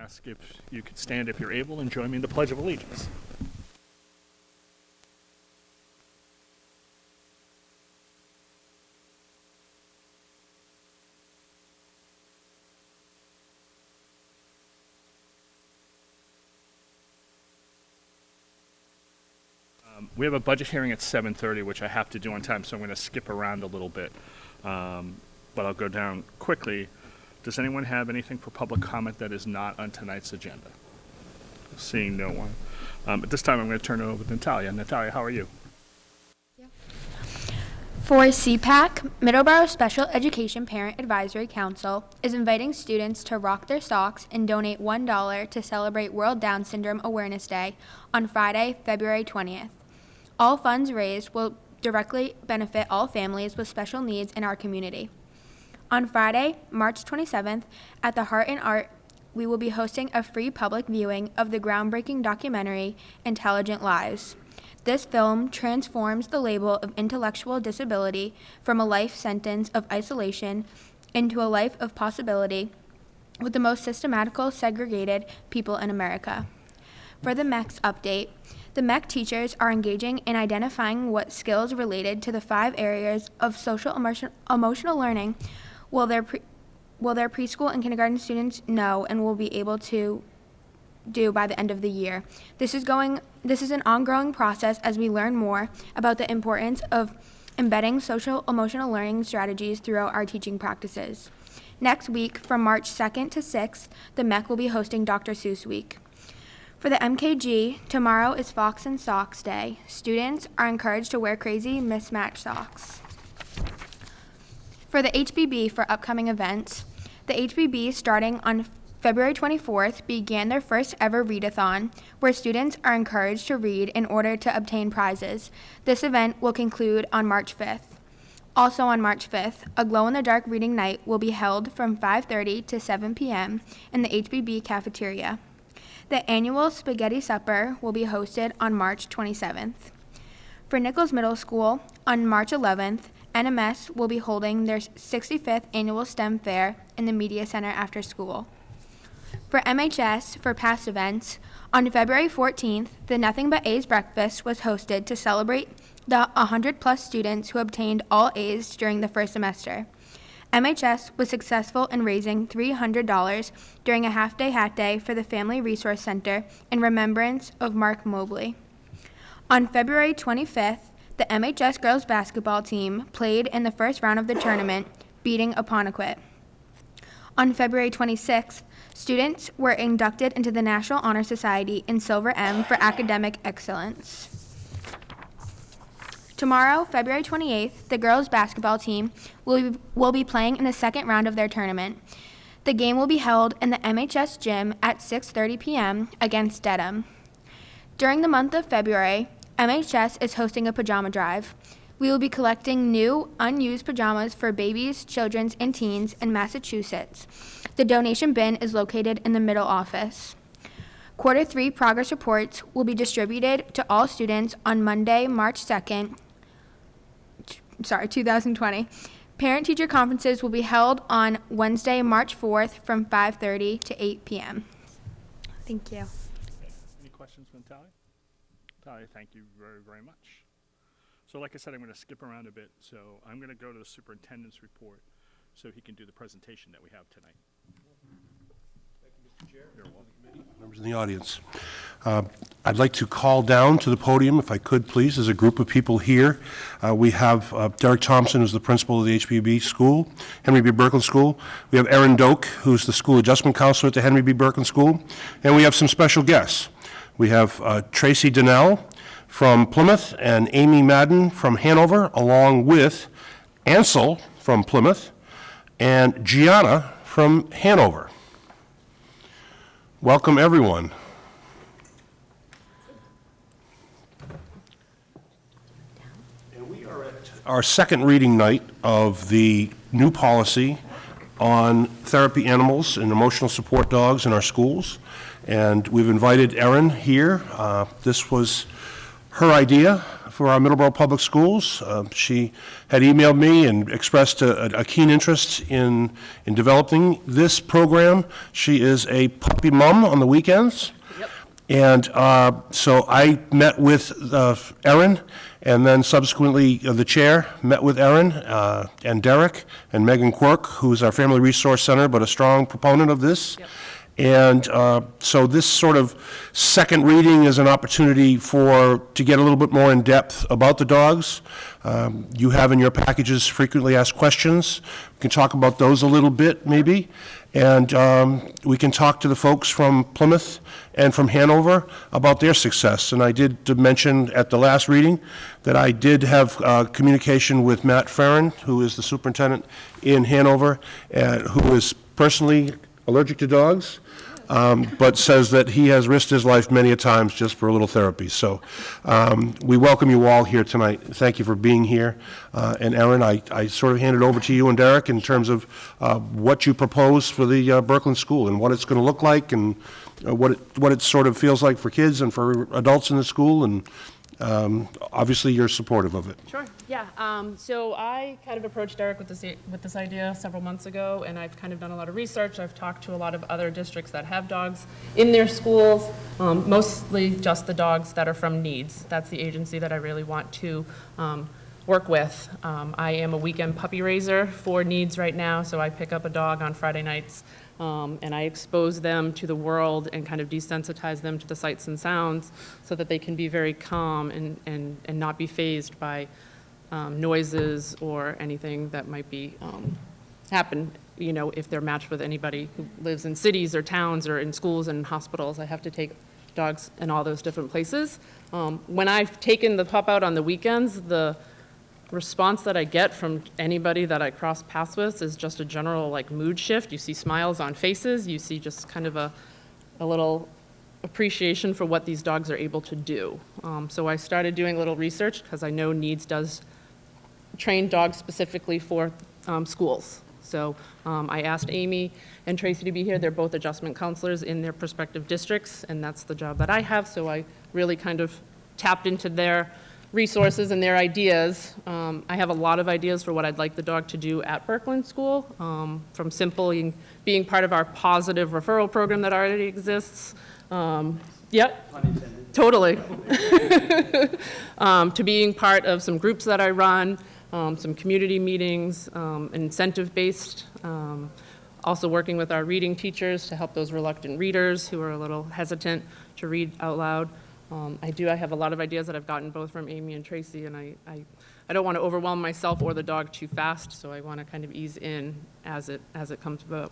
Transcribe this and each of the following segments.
Ask if you could stand if you're able and join me in the Pledge of Allegiance. We have a budget hearing at 7:30, which I have to do on time, so I'm going to skip around a little bit. But I'll go down quickly. Does anyone have anything for public comment that is not on tonight's agenda? Seeing no one. At this time, I'm going to turn it over to Natalia. Natalia, how are you? For CPAC, Middleborough Special Education Parent Advisory Council is inviting students to rock their socks and donate $1 to celebrate World Down Syndrome Awareness Day on Friday, February 20th. All funds raised will directly benefit all families with special needs in our community. On Friday, March 27th, at the Heart and Art, we will be hosting a free public viewing of the groundbreaking documentary, Intelligent Lives. This film transforms the label of intellectual disability from a life sentence of isolation into a life of possibility with the most systematical segregated people in America. For the MEC's update, the MEC teachers are engaging in identifying what skills related to the 5 areas of social emotional learning will their preschool and kindergarten students know and will be able to do by the end of the year. This is an ongoing process as we learn more about the importance of embedding social emotional learning strategies throughout our teaching practices. Next week, from March 2nd to 6th, the MEC will be hosting Dr. Seuss Week. For the MKG, tomorrow is Fox and Socks Day. Students are encouraged to wear crazy mismatched socks. For the HBB for upcoming events, the HBB starting on February 24th began their first ever readathon, where students are encouraged to read in order to obtain prizes. This event will conclude on March 5th. Also on March 5th, a glow-in-the-dark reading night will be held from 5:30 to 7 p.m. in the HBB cafeteria. The annual Spaghetti Supper will be hosted on March 27th. For Nichols Middle School, on March 11th, NMS will be holding their 65th annual STEM fair in the Media Center after school. For MHS, for past events, on February 14th, the Nothing But A's breakfast was hosted to celebrate the 100-plus students who obtained all A's during the first semester. MHS was successful in raising $300 during a half-day hat day for the Family Resource Center in remembrance of Mark Mobley. On February 25th, the MHS girls basketball team played in the first round of the tournament, beating Apponequet. On February 26th, students were inducted into the National Honor Society in Silver M for academic excellence. Tomorrow, February 28th, the girls basketball team will be playing in the second round of their tournament. The game will be held in the MHS gym at 6:30 p.m. against Dedham. During the month of February, MHS is hosting a pajama drive. We will be collecting new, unused pajamas for babies, children, and teens in Massachusetts. The donation bin is located in the middle office. Quarter 3 progress reports will be distributed to all students on Monday, March 2nd, 2020. Parent-teacher conferences will be held on Wednesday, March 4th from 5:30 to 8 p.m. Thank you. Any questions for Natalia? Natalia, thank you very, very much. So like I said, I'm going to skip around a bit. So I'm going to go to the superintendent's report so he can do the presentation that we have tonight. Thank you, Mr. Chair. You're welcome. Members in the audience. I'd like to call down to the podium, if I could, please. There's a group of people here. We have Derek Thompson, who's the principal of the HBB school, Henry B. Berkland School. We have Erin Doak, who's the school adjustment counselor at the Henry B. Berkland School. And we have some special guests. We have Tracy Donnell from Plymouth and Amy Madden from Hanover, along with Ansel from Plymouth and Gianna from Hanover. Welcome, everyone. And we are at our second reading night of the new policy on therapy animals and emotional support dogs in our schools. And we've invited Erin here. This was her idea for our Middleborough Public Schools. She had emailed me and expressed a keen interest in developing this program. She is a puppy mom on the weekends. And so I met with Erin, and then subsequently the chair met with Erin and Derek and Megan Quirk, who's our Family Resource Center, but a strong proponent of this. And so this sort of second reading is an opportunity to get a little bit more in depth about the dogs. You have in your packages frequently asked questions. We can talk about those a little bit, maybe. And we can talk to the folks from Plymouth and from Hanover about their success. And I did mention at the last reading that I did have communication with Matt Farron, who is the superintendent in Hanover, who is personally allergic to dogs, but says that he has risked his life many a times just for a little therapy. So we welcome you all here tonight. Thank you for being here. And Erin, I sort of hand it over to you and Derek in terms of what you propose for the Berkland School and what it's going to look like and what it sort of feels like for kids and for adults in the school. And obviously you're supportive of it. Sure, yeah. So I kind of approached Derek with this idea several months ago, and I've kind of done a lot of research. I've talked to a lot of other districts that have dogs in their schools, mostly just the dogs that are from Needs. That's the agency that I really want to work with. I am a weekend puppy raiser for Needs right now, so I pick up a dog on Friday nights, and I expose them to the world and kind of desensitize them to the sights and sounds so that they can be very calm and not be fazed by noises or anything that might be happen, you know, if they're matched with anybody who lives in cities or towns or in schools and hospitals. I have to take dogs in all those different places. When I've taken the pup out on the weekends, the response that I get from anybody that I cross paths with is just a general like mood shift. You see smiles on faces, you see just kind of a little appreciation for what these dogs are able to do. So I started doing a little research because I know Needs does train dogs specifically for schools. So I asked Amy and Tracy to be here. They're both adjustment counselors in their respective districts, and that's the job that I have. So I really kind of tapped into their resources and their ideas. I have a lot of ideas for what I'd like the dog to do at Berkland School, from simply being part of our positive referral program that already exists. Yep, totally. To being part of some groups that I run, some community meetings, incentive-based, also working with our reading teachers to help those reluctant readers who are a little hesitant to read out loud. I have a lot of ideas that I've gotten both from Amy and Tracy, and I don't want to overwhelm myself or the dog too fast, so I want to kind of ease in as it comes about.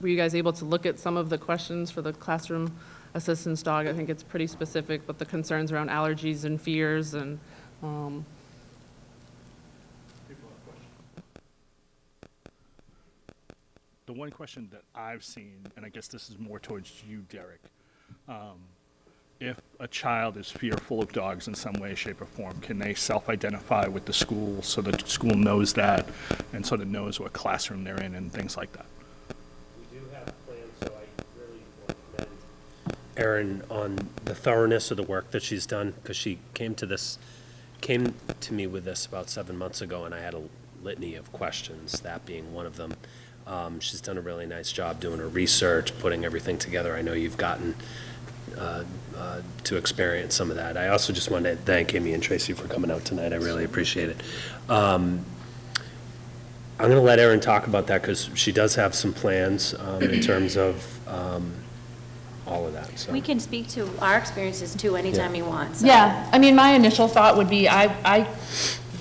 Were you guys able to look at some of the questions for the classroom assistance dog? I think it's pretty specific, but the concerns around allergies and fears and The one question that I've seen, and I guess this is more towards you, Derek, if a child is fearful of dogs in some way, shape, or form, can they self-identify with the school so the school knows that and sort of knows what classroom they're in and things like that? We do have plans, so I really want to commend Erin on the thoroughness of the work that she's done, because she came to me with this about 7 months ago, and I had a litany of questions, that being one of them. She's done a really nice job doing her research, putting everything together. I know you've gotten to experience some of that. I also just wanted to thank Amy and Tracy for coming out tonight. I really appreciate it. I'm going to let Erin talk about that because she does have some plans in terms of all of that. So. We can speak to our experiences too anytime you want. So. yeah, I mean, my initial thought would be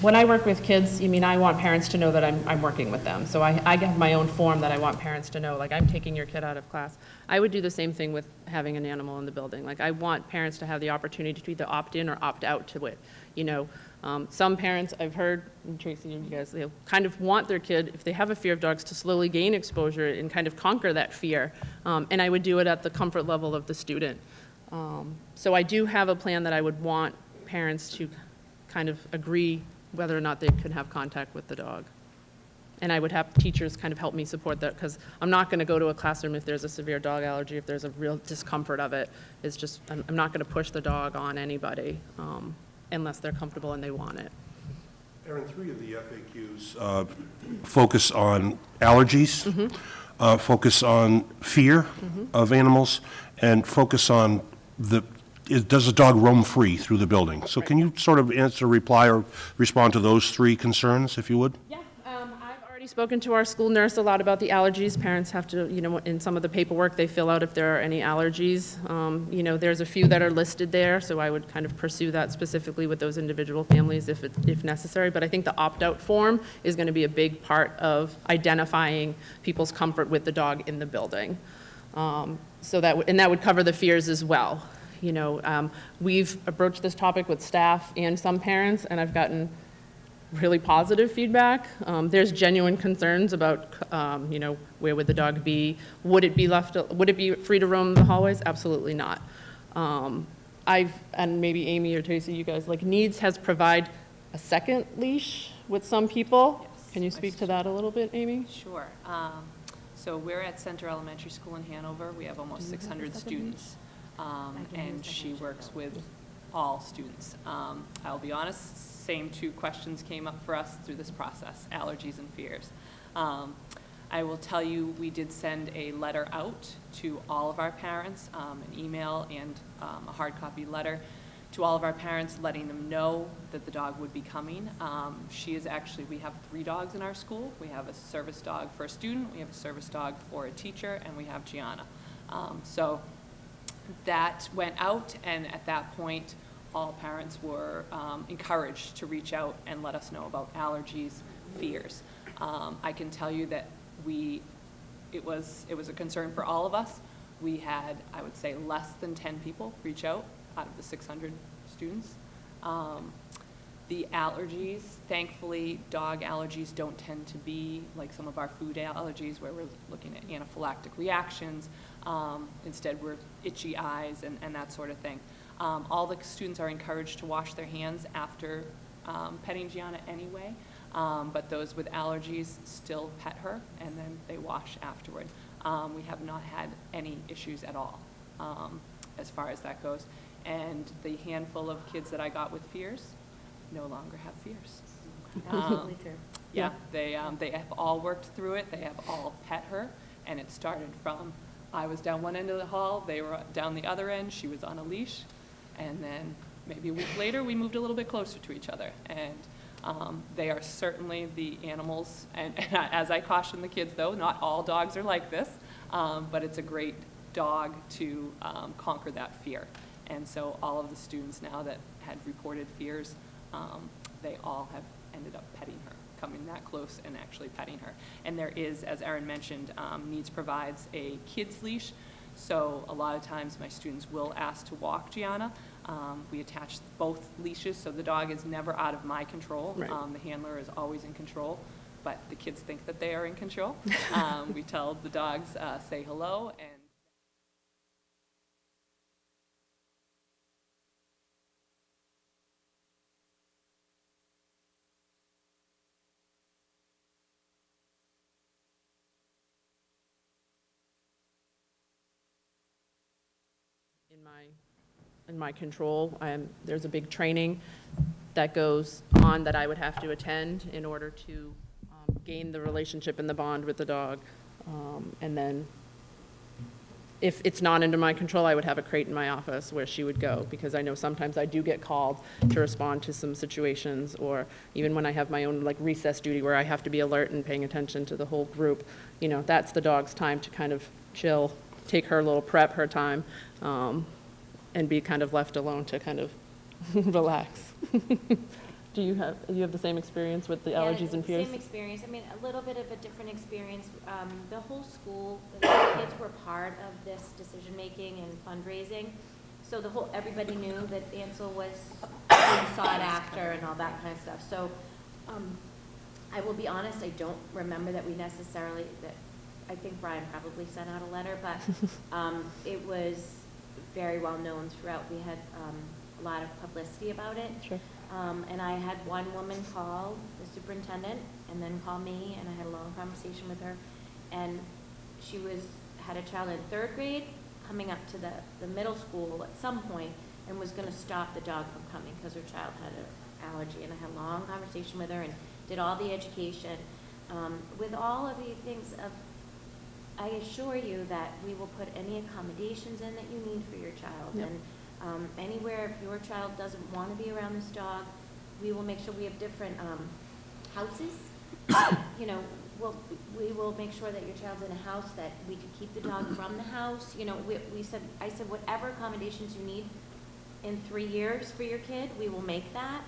when I work with kids, I want parents to know that I'm working with them. So I have my own form that I want parents to know, like I'm taking your kid out of class. I would do the same thing with having an animal in the building. Like I want parents to have the opportunity to either opt in or opt out to it. Some parents I've heard, and Tracy and you guys, they kind of want their kid, if they have a fear of dogs, to slowly gain exposure and kind of conquer that fear. And I would do it at the comfort level of the student. So I do have a plan that I would want parents to kind of agree whether or not they could have contact with the dog. And I would have teachers kind of help me support that, because I'm not going to go to a classroom if there's a severe dog allergy, if there's a real discomfort of it. It's just, I'm not going to push the dog on anybody unless they're comfortable and they want it. Erin, 3 of the FAQs focus on allergies, focus on fear of animals, and focus on does the dog roam free through the building? So can you sort of reply or respond to those 3 concerns, if you would? Yeah, I've already spoken to our school nurse a lot about the allergies. Parents have to, in some of the paperwork, they fill out if there are any allergies. There's a few that are listed there, so I would kind of pursue that specifically with those individual families if necessary. But I think the opt-out form is going to be a big part of identifying people's comfort with the dog in the building. That would cover the fears as well. We've approached this topic with staff and some parents, and I've gotten really positive feedback. There's genuine concerns about, where would the dog be? Would it be free to roam the hallways? Absolutely not. And maybe Amy or Tracy, you guys, Needs has provided a second leash with some people. Yes. Can you speak to that a little bit, Amy? Sure. So we're at Center Elementary School in Hanover. We have almost 600 students, and she works with all students. I'll be honest, same 2 questions came up for us through this process, allergies and fears. I will tell you, we did send a letter out to all of our parents, an email and a hard copy letter to all of our parents, letting them know that the dog would be coming. We have 3 dogs in our school. We have a service dog for a student, we have a service dog for a teacher, and we have Gianna. So that went out, and at that point, all parents were encouraged to reach out and let us know about allergies, fears. I can tell you that it was a concern for all of us. We had, I would say, less than 10 people reach out of the 600 students. The allergies, thankfully, dog allergies don't tend to be like some of our food allergies where we're looking at anaphylactic reactions. Instead, we're itchy eyes and that sort of thing. All the students are encouraged to wash their hands after petting Gianna anyway, but those with allergies still pet her and then they wash afterward. We have not had any issues at all as far as that goes. And the handful of kids that I got with fears no longer have fears. Absolutely true. Yeah, they have all worked through it. They have all pet her, and it started from I was down one end of the hall, they were down the other end, she was on a leash, and then maybe a week later we moved a little bit closer to each other. And they are certainly the animals, and as I caution the kids though, not all dogs are like this, but it's a great dog to conquer that fear. And so all of the students now that had reported fears, they all have ended up petting her, coming that close and actually petting her. And there is, as Erin mentioned, Needs provides a kid's leash. So a lot of times my students will ask to walk Gianna. We attach both leashes, so the dog is never out of my control. Right. The handler is always in control, but the kids think that they are in control. We tell the dogs, say hello, and in my control. There's a big training that goes on that I would have to attend in order to gain the relationship and the bond with the dog. And then if it's not under my control, I would have a crate in my office where she would go, because I know sometimes I do get called to respond to some situations, or even when I have my own recess duty where I have to be alert and paying attention to the whole group. That's the dog's time to kind of chill, take her little prep, her time, and be kind of left alone to kind of relax. Do you have the same experience with the allergies and fears? Same experience. I mean, a little bit of a different experience. The whole school, the kids were part of this decision-making and fundraising. So everybody knew that Ansel was being sought after and all that kind of stuff. So I will be honest, I don't remember that we necessarily, I think Brian probably sent out a letter, but it was very well known throughout. We had a lot of publicity about it. Sure. And I had one woman call the superintendent and then call me, and I had a long conversation with her. And she had a child in 3rd grade coming up to the middle school at some point and was going to stop the dog from coming because her child had an allergy. And I had a long conversation with her and did all the education. With all of the things I assure you that we will put any accommodations in that you need for your child. Yep. And anywhere, if your child doesn't want to be around this dog, we will make sure we have different houses. You know, we will make sure that your child's in a house that we can keep the dog from the house. You know, I said whatever accommodations you need in 3 years for your kid, we will make that.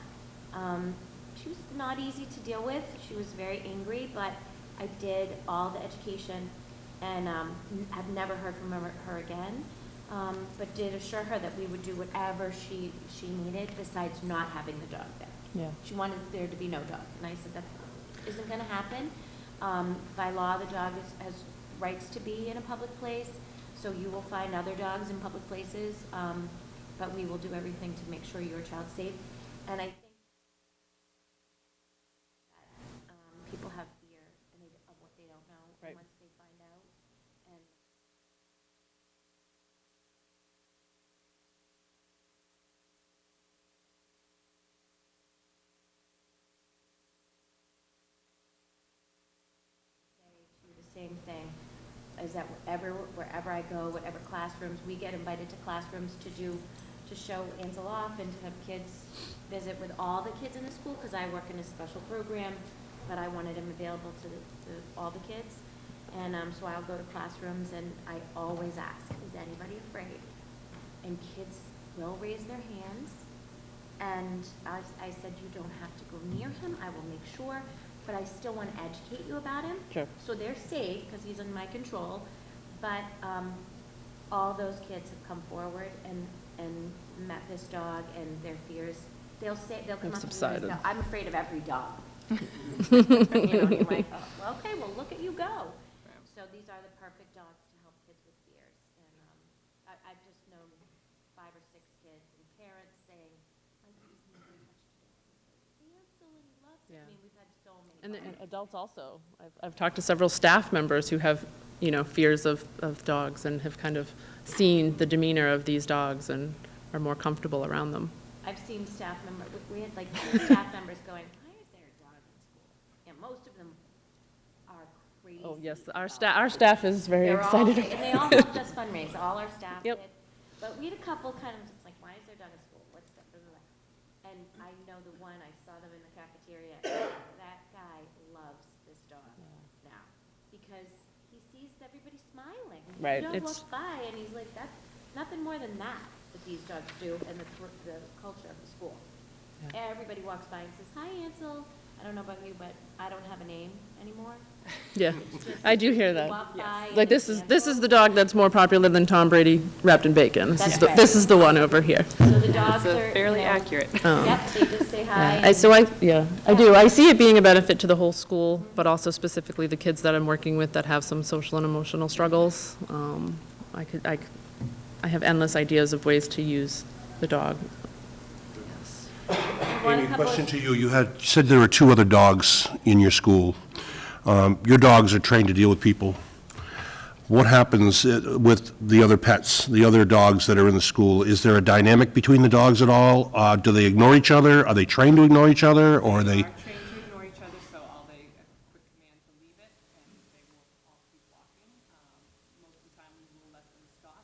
She was not easy to deal with. She was very angry, but I did all the education, and I've never heard from her again. But did assure her that we would do whatever she needed besides not having the dog there. Yeah. She wanted there to be no dog, and I said that isn't going to happen. By law, the dog has rights to be in a public place, so you will find other dogs in public places, but we will do everything to make sure your child's safe. And I think that people have fear of what they don't know. Right. And once they find out, and the same thing, is that wherever I go, whatever classrooms, we get invited to classrooms to show Ansel off and to have kids visit with all the kids in the school, because I work in a special program, but I wanted him available to all the kids. And so I'll go to classrooms, and I always ask, is anybody afraid? And kids will raise their hands. And I said, you don't have to go near him. I will make sure, but I still want to educate you about him. Sure. So they're safe because he's in my control. But all those kids have come forward and met this dog, and their fears, they'll come up to me and subsided. say, I'm afraid of every dog. You know, and you're like, oh, well, okay, well, look at you go. So these are the perfect dogs to help kids with fears. And I've just known 5 or 6 kids and parents saying, my baby's never touched a dog. Ansel, and he loves it. Yeah. I mean, we've had so many. And adults also. I've talked to several staff members who have, fears of dogs and have kind of seen the demeanor of these dogs and are more comfortable around them. I've seen staff members, we had like 2 staff members going, why is there a dog in school? And most of them are crazy. Oh, yes, about our staff is very They're all- excited. And they all helped us fundraise, all our staff Yep. did. But we had a couple kind of just like, why is there a dog in school? What's that? Blah, blah, blah. And I know the one, I saw them in the cafeteria, that guy loves this dog now. Because he sees everybody smiling. Right, The dog it's- walks by and he's like, that's nothing more than that these dogs do, and the culture of the school. Everybody walks by and says, hi, Ansel. I don't know about you, but I don't have a name anymore. Yeah, It's just- I do hear you that. walk by and Like, it's this is Ansel. the dog that's more popular than Tom Brady wrapped in bacon. That's right. This is the one over here. So the dogs are. Fairly you know, accurate. Yep, they just say hi. I do. I see it being a benefit to the whole school, but also specifically the kids that I'm working with that have some social and emotional struggles. I have endless ideas of ways to use the dog. Want a Amy, couple of- question to you. You said there were 2 other dogs in your school. Your dogs are trained to deal with people. What happens with the other pets, the other dogs that are in the school? Is there a dynamic between the dogs at all? Do they ignore each other? Are they trained to ignore each other, or are they? Are trained to ignore each other, so a quick command to leave it, and they will all keep walking. Most of the time, we will let them stop.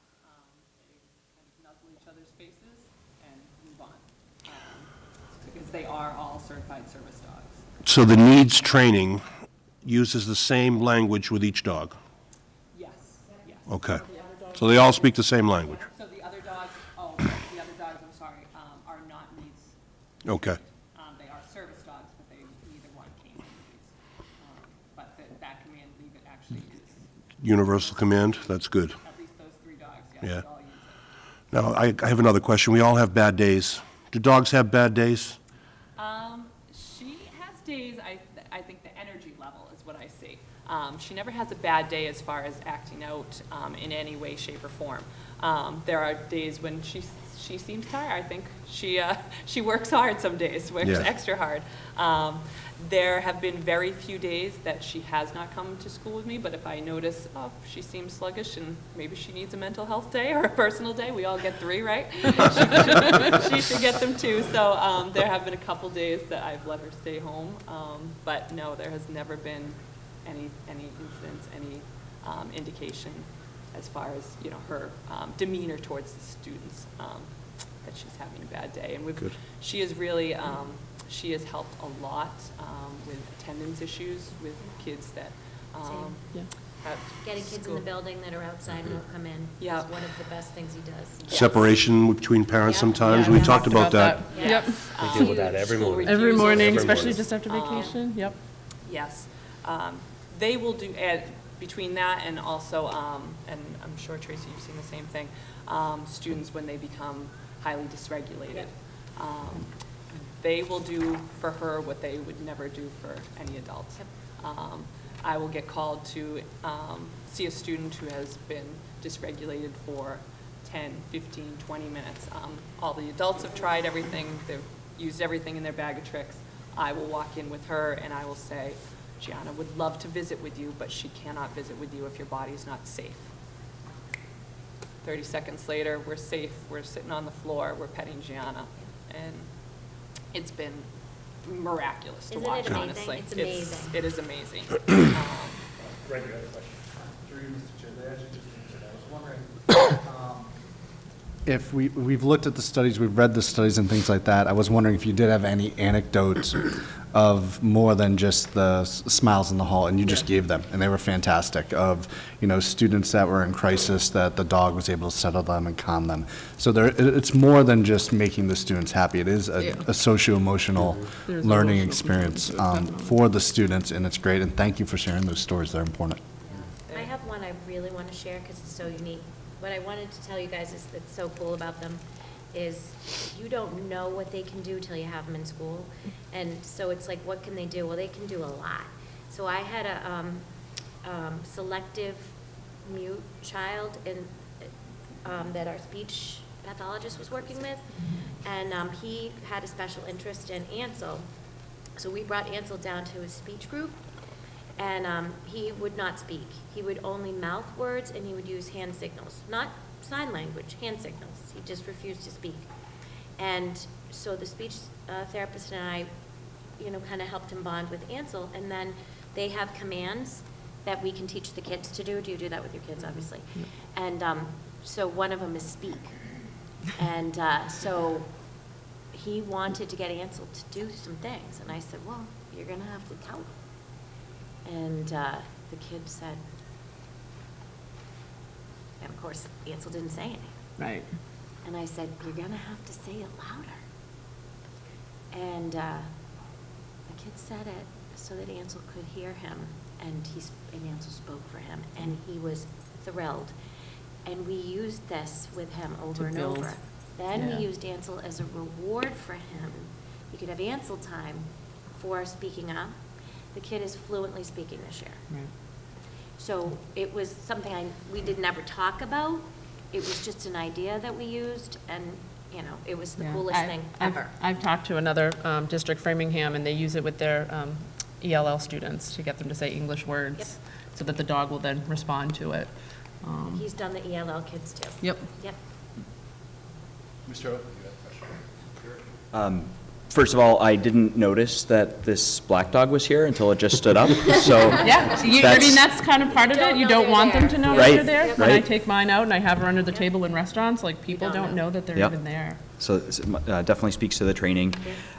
They kind of nuzzle each other's faces and move on. Because they are all certified service dogs. So the needs training uses the same language with each dog? Yes, yes. Okay. So they all speak the same language? So the other dogs, I'm sorry, are not needs. Okay. They are service dogs, but they neither one came with needs. But that command, leave it, actually is, Universal command? That's good. at least those 3 dogs, Yeah. yes, all use it. Now, I have another question. We all have bad days. Do dogs have bad days? She has days, I think the energy level is what I see. She never has a bad day as far as acting out in any way, shape, or form. There are days when she she seems tired. I think she works hard some days, works Yeah. extra hard. There have been very few days that she has not come to school with me, but if I notice, oh, she seems sluggish and maybe she needs a mental health day or a personal day, we all get 3, right? She should get them too. So there have been a couple days that I've let her stay home, but no, there has never been any incidents, any indication as far as, you know, her demeanor towards the students, that she's having a bad day. And Good. she is really, she has helped a lot with attendance issues with kids that Yeah. have Getting kids in school- the building that are outside and won't come in Yeah. is one of the best things he does. Separation between parents Yeah. sometimes. Yeah, We talked about that. Yep. We deal with that every morning. Every Refusal. morning, Every especially morning. just after vacation, yep. Yes. They will do, between that and also, and I'm sure Tracy, you've seen the same thing, students when they become highly dysregulated. They will do for her what they would never do for any adult. I will get called to see a student who has been dysregulated for 10, 15, 20 minutes. All the adults have tried everything, they've used everything in their bag of tricks. I will walk in with her and I will say, Gianna would love to visit with you, but she cannot visit with you if your body's not safe. 30 seconds later, we're safe, we're sitting on the floor, we're petting Gianna. And it's been miraculous to Isn't it watch, amazing? honestly. It's amazing. It is amazing. Through you, Mr. Chair, they actually just answered. I was wondering, if we've looked at the studies, we've read the studies and things like that, I was wondering if you did have any anecdotes of more than just the smiles in the hall, and you just gave them, and they were fantastic, of, you know, students that were in crisis, that the dog was able to settle them and calm them. So it's more than just making the students happy. It is a socio-emotional There's a learning social experience component, definitely. for the students, and it's great, and thank you for sharing those stories. They're important. I have one I really want to share because it's so unique. What I wanted to tell you guys is that's so cool about them is you don't know what they can do till you have them in school. And so it's like, what can they do? Well, they can do a lot. So I had a selective mute child that our speech pathologist was working with. And he had a special interest in Ansel. So we brought Ansel down to his speech group. And he would not speak. He would only mouth words and he would use hand signals, not sign language, hand signals. He just refused to speak. And so the speech therapist and I, you know, kind of helped him bond with Ansel. And then they have commands that we can teach the kids to do. Do you do that with your kids, obviously? And so one of them is speak. And so he wanted to get Ansel to do some things. And I said, well, you're going to have to tell him. And the kid said, and of course, Ansel didn't say anything. Right. And I said, you're going to have to say it louder. And the kid said it so that Ansel could hear him, and Ansel spoke for him, and he was thrilled. And we used this with him over and build. over. Then Yeah. we used Ansel as a reward for him. You could have Ansel time for speaking up. The kid is fluently speaking this year. Right. So it was something we did never talk about. It was just an idea that we used, and, you know, it was the Yeah. coolest thing ever. I've talked to another district, Framingham, and they use it with their ELL students to get them to say English words, Yep. so that the dog will then respond to it. He's done the ELL kids too. Yep. Yep. Mr. O, you had a question? First of all, I didn't notice that this black dog was here until it just stood up, so. Yeah, I mean, That's- that's kind of part of it. You Don't know don't want they're them to know there. that they're Right, there. When I right. take mine out and I have her under the table in restaurants, like, people don't don't know. know that they're Yep. even there. So this, definitely speaks to the training.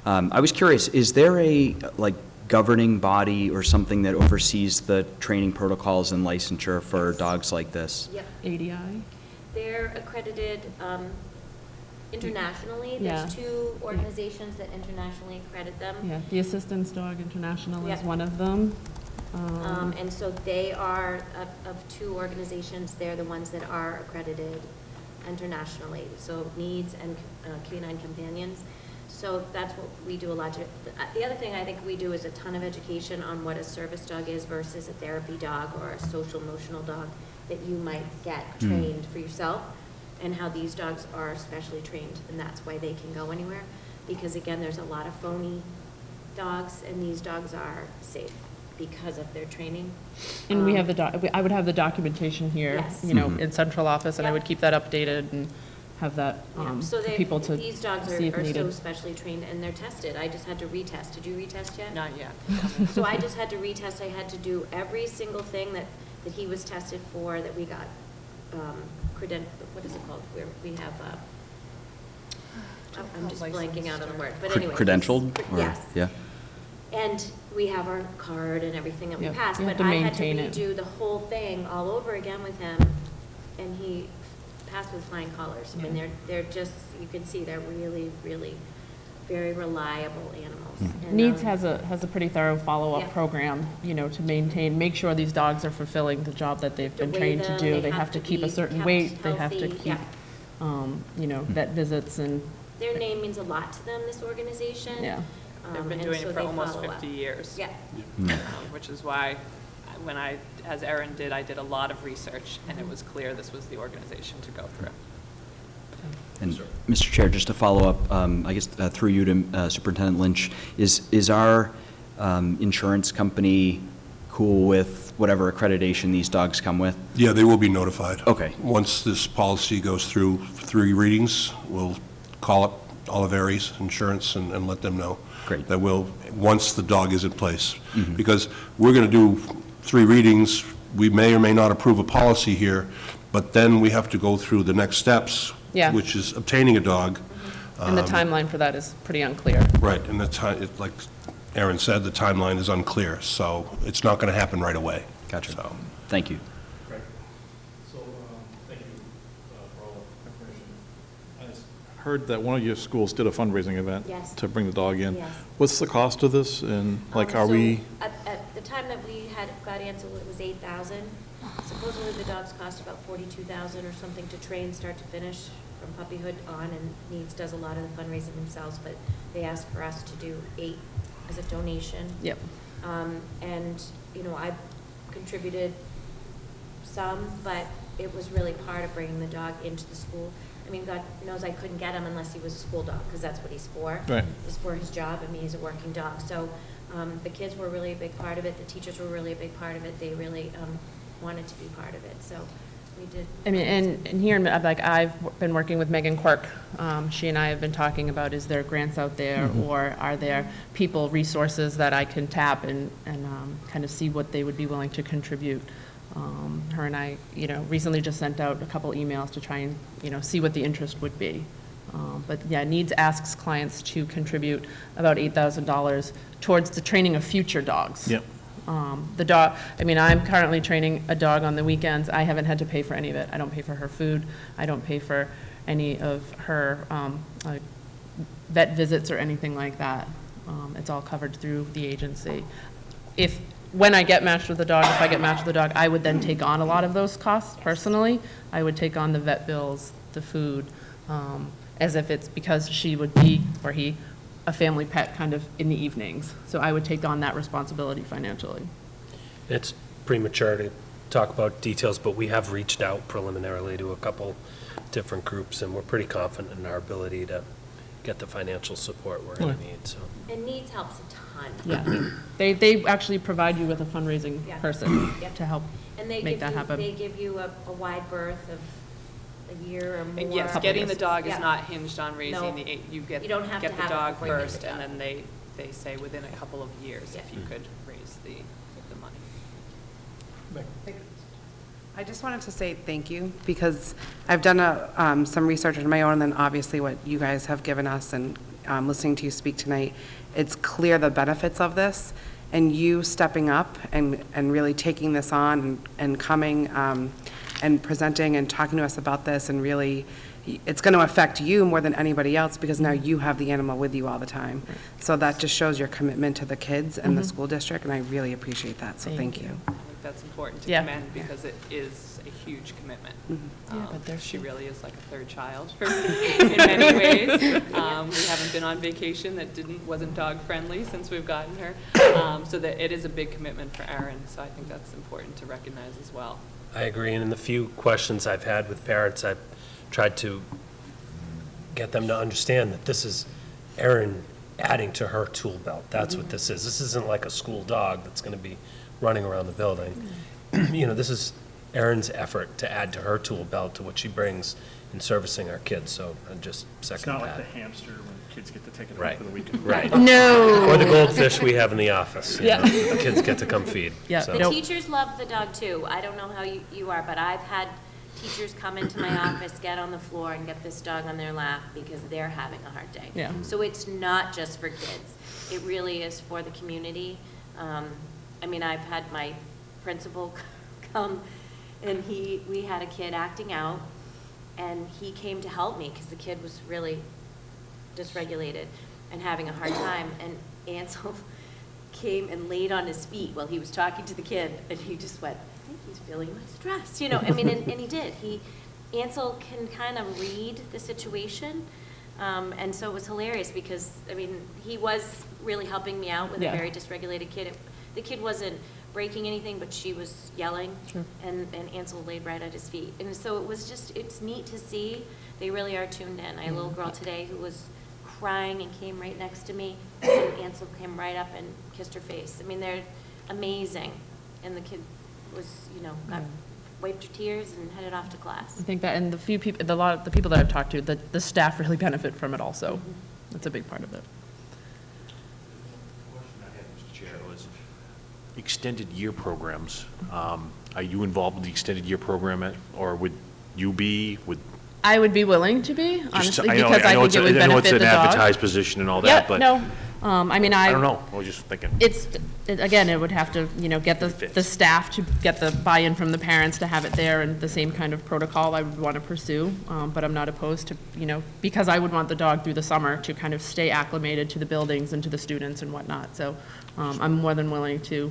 I was curious, is there a, like, governing body or something that oversees the training protocols and licensure for dogs like this? Yep. ADI? They're accredited internationally. Yeah. There's 2 organizations that internationally accredit them. Yeah, the Assistance Dog International is Yep. one of them. And so they are, of 2 organizations, they're the ones that are accredited internationally. So Needs and Canine Companions. So that's what we do a lot. The other thing I think we do is a ton of education on what a service dog is versus a therapy dog or a social emotional dog that you might get trained for yourself. and how these dogs are specially trained, and that's why they can go anywhere. Because again, there's a lot of phony dogs, and these dogs are safe because of their training. And we have I would have the documentation here, Yes. you know, in central office, and I Yep. would keep that updated and have that, So for they, people to these dogs see if are so needed. specially trained, and they're tested. I just had to retest. Did you retest yet? Not yet. So I just had to retest. I had to do every single thing that he was tested for, that we got, what is it called? Where we have, I'm just blanking out on the word, but anyway. Credentialed? or- Yes. Yeah? And we have our card and everything that we Yep, passed, you have but to I had to maintain it. redo the whole thing all over again with him, and he passed with flying colors. And they're just, you can see they're really, really very reliable animals. And, Needs has a pretty thorough follow-up Yeah. program, you know, to maintain, make sure these dogs are fulfilling the job that they've been weigh trained to them, do. they They have have to to keep a be certain kept weight, they have to healthy, keep, yeah. you know, vet visits and, Their name means a lot to them, this organization. yeah. They've been and doing so it for they almost follow up. 50 years. Yeah. Which is why, when as Erin did, I did a lot of research, and it was clear this was the organization to go through. And, Mr. Chair, just to follow up, I guess through you to Superintendent Lynch, is our insurance company cool with whatever accreditation these dogs come with? Yeah, they will be notified. Okay. Once this policy goes through 3 readings, we'll call up Oliveris Insurance and let them know. Great. That will, once the dog is in place. Because we're going to do 3 readings, we may or may not approve a policy here, but then we have to go through the next steps, Yeah. which is obtaining a dog. And the timeline for that is pretty unclear. Right, and the time, like Aaron said, the timeline is unclear, so it's not going to happen right away. Gotcha. So, Thank you. So, thank you for all the information. I heard that one of your schools did a fundraising event Yes. to bring the dog in. Yes. What's the cost of this, and like, are So we, At the time that we got Ansel, it was 8,000. Supposedly the dogs cost about 42,000 or something to train, start to finish, from puppyhood on, and Needs does a lot of the fundraising themselves, but they asked for us to do 8 as a donation. Yep. And, you know, I contributed some, but it was really part of bringing the dog into the school. I mean, God knows I couldn't get him unless he was a school dog, because that's what he's for. Right. It's for his job. I mean, he's a working dog. So the kids were really a big part of it. The teachers were really a big part of it. They really wanted to be part of it. So we did. I mean, and here, like, I've been working with Megan Quirk. She and I have been talking about, is there grants out there, or are there people, resources that I can tap and kind of see what they would be willing to contribute. Her and I, you know, recently just sent out a couple emails to try and, you know, see what the interest would be. But yeah, Needs asks clients to contribute about $8,000 towards the training of future dogs. Yep. The dog, I mean, I'm currently training a dog on the weekends. I haven't had to pay for any of it. I don't pay for her food. I don't pay for any of her like vet visits or anything like that. It's all covered through the agency. When I get matched with a dog, if I get matched with a dog, I would then take on a lot of those costs personally. I would take on the vet bills, the food, as if it's because she would be, or he, a family pet kind of in the evenings. So I would take on that responsibility financially. It's premature to talk about details, but we have reached out preliminarily to a couple different groups, and we're pretty confident in our ability to get the financial support we're going to need, so. And Needs helps a ton. Yeah, they actually provide you with a fundraising Yeah. person Yep. to help And they make give that you, happen. they give you a wide berth of a year or more. And yes, Couple getting the years. dog Yeah. is not hinged on raising No. the 8. You You don't have get to the have it dog before you get the first, and dog. then they say within a couple of years if Yeah. you could raise the money. I just wanted to say thank you, because I've done some research on my own, and then obviously what you guys have given us, and listening to you speak tonight, it's clear the benefits of this, and you stepping up and really taking this on and coming and presenting and talking to us about this, and really, it's going to affect you more than anybody else, because now you have the animal with you all the time. So that just shows your commitment to the kids and the school district, and I really appreciate that, so thank you. I think that's important to Yeah. commend, because it is a huge commitment. Yeah, but there's She really is like a third child for me in many ways. We haven't been on vacation that wasn't dog-friendly since we've gotten her. So that it is a big commitment for Erin, so I think that's important to recognize as well. I agree, and in the few questions I've had with parents, I've tried to get them to understand that this is Erin adding to her tool belt. That's what this is. This isn't like a school dog that's going to be running around the building. You know, this is Erin's effort to add to her tool belt, to what she brings in servicing our kids. So I just It's second not like that. the hamster when kids get to take it home Right. for the weekend. Right. No. Or the goldfish we have in the office. you Yeah. know, the kids get to come feed. Yeah. So- The Nope. teachers love the dog too. I don't know how you are, but I've had teachers come into my office, get on the floor and get this dog on their lap because they're having a hard day. Yeah. So it's not just for kids. It really is for the community. I mean, I've had my principal come and we had a kid acting out and he came to help me because the kid was really dysregulated and having a hard time. And Ansel came and laid on his feet while he was talking to the kid, and he just went, I think he's feeling my stress, you know, I mean, and he did. Ansel can kind of read the situation, and so it was hilarious because, I mean, he was really helping me out with Yeah. a very dysregulated kid. The kid wasn't breaking anything, but she was yelling, and Ansel laid right at his feet. And so it was just, it's neat to see. They really are tuned in. I had a little girl today who was crying and came right next to me, and Ansel came right up and kissed her face. I mean, they're amazing. And the kid was, you know, wiped her tears and headed off to class. I think that, and the people that I've talked to, the staff really benefit from it also. That's a big part of it. Question I had, Mr. Chair, was extended year programs. Are you involved in the extended year program, or would you be, I would be willing to be, just, honestly, I know because I think it's, it would I know it's benefit an the dog. advertised position and all Yeah, that, but no, I mean, I don't know, I was just thinking. Again, it would have to, you know, get the fits. staff to get the buy-in from the parents to have it there, and the same kind of protocol I would want to pursue, but I'm not opposed to, you know, because I would want the dog through the summer to kind of stay acclimated to the buildings and to the students and whatnot, so I'm more than willing to,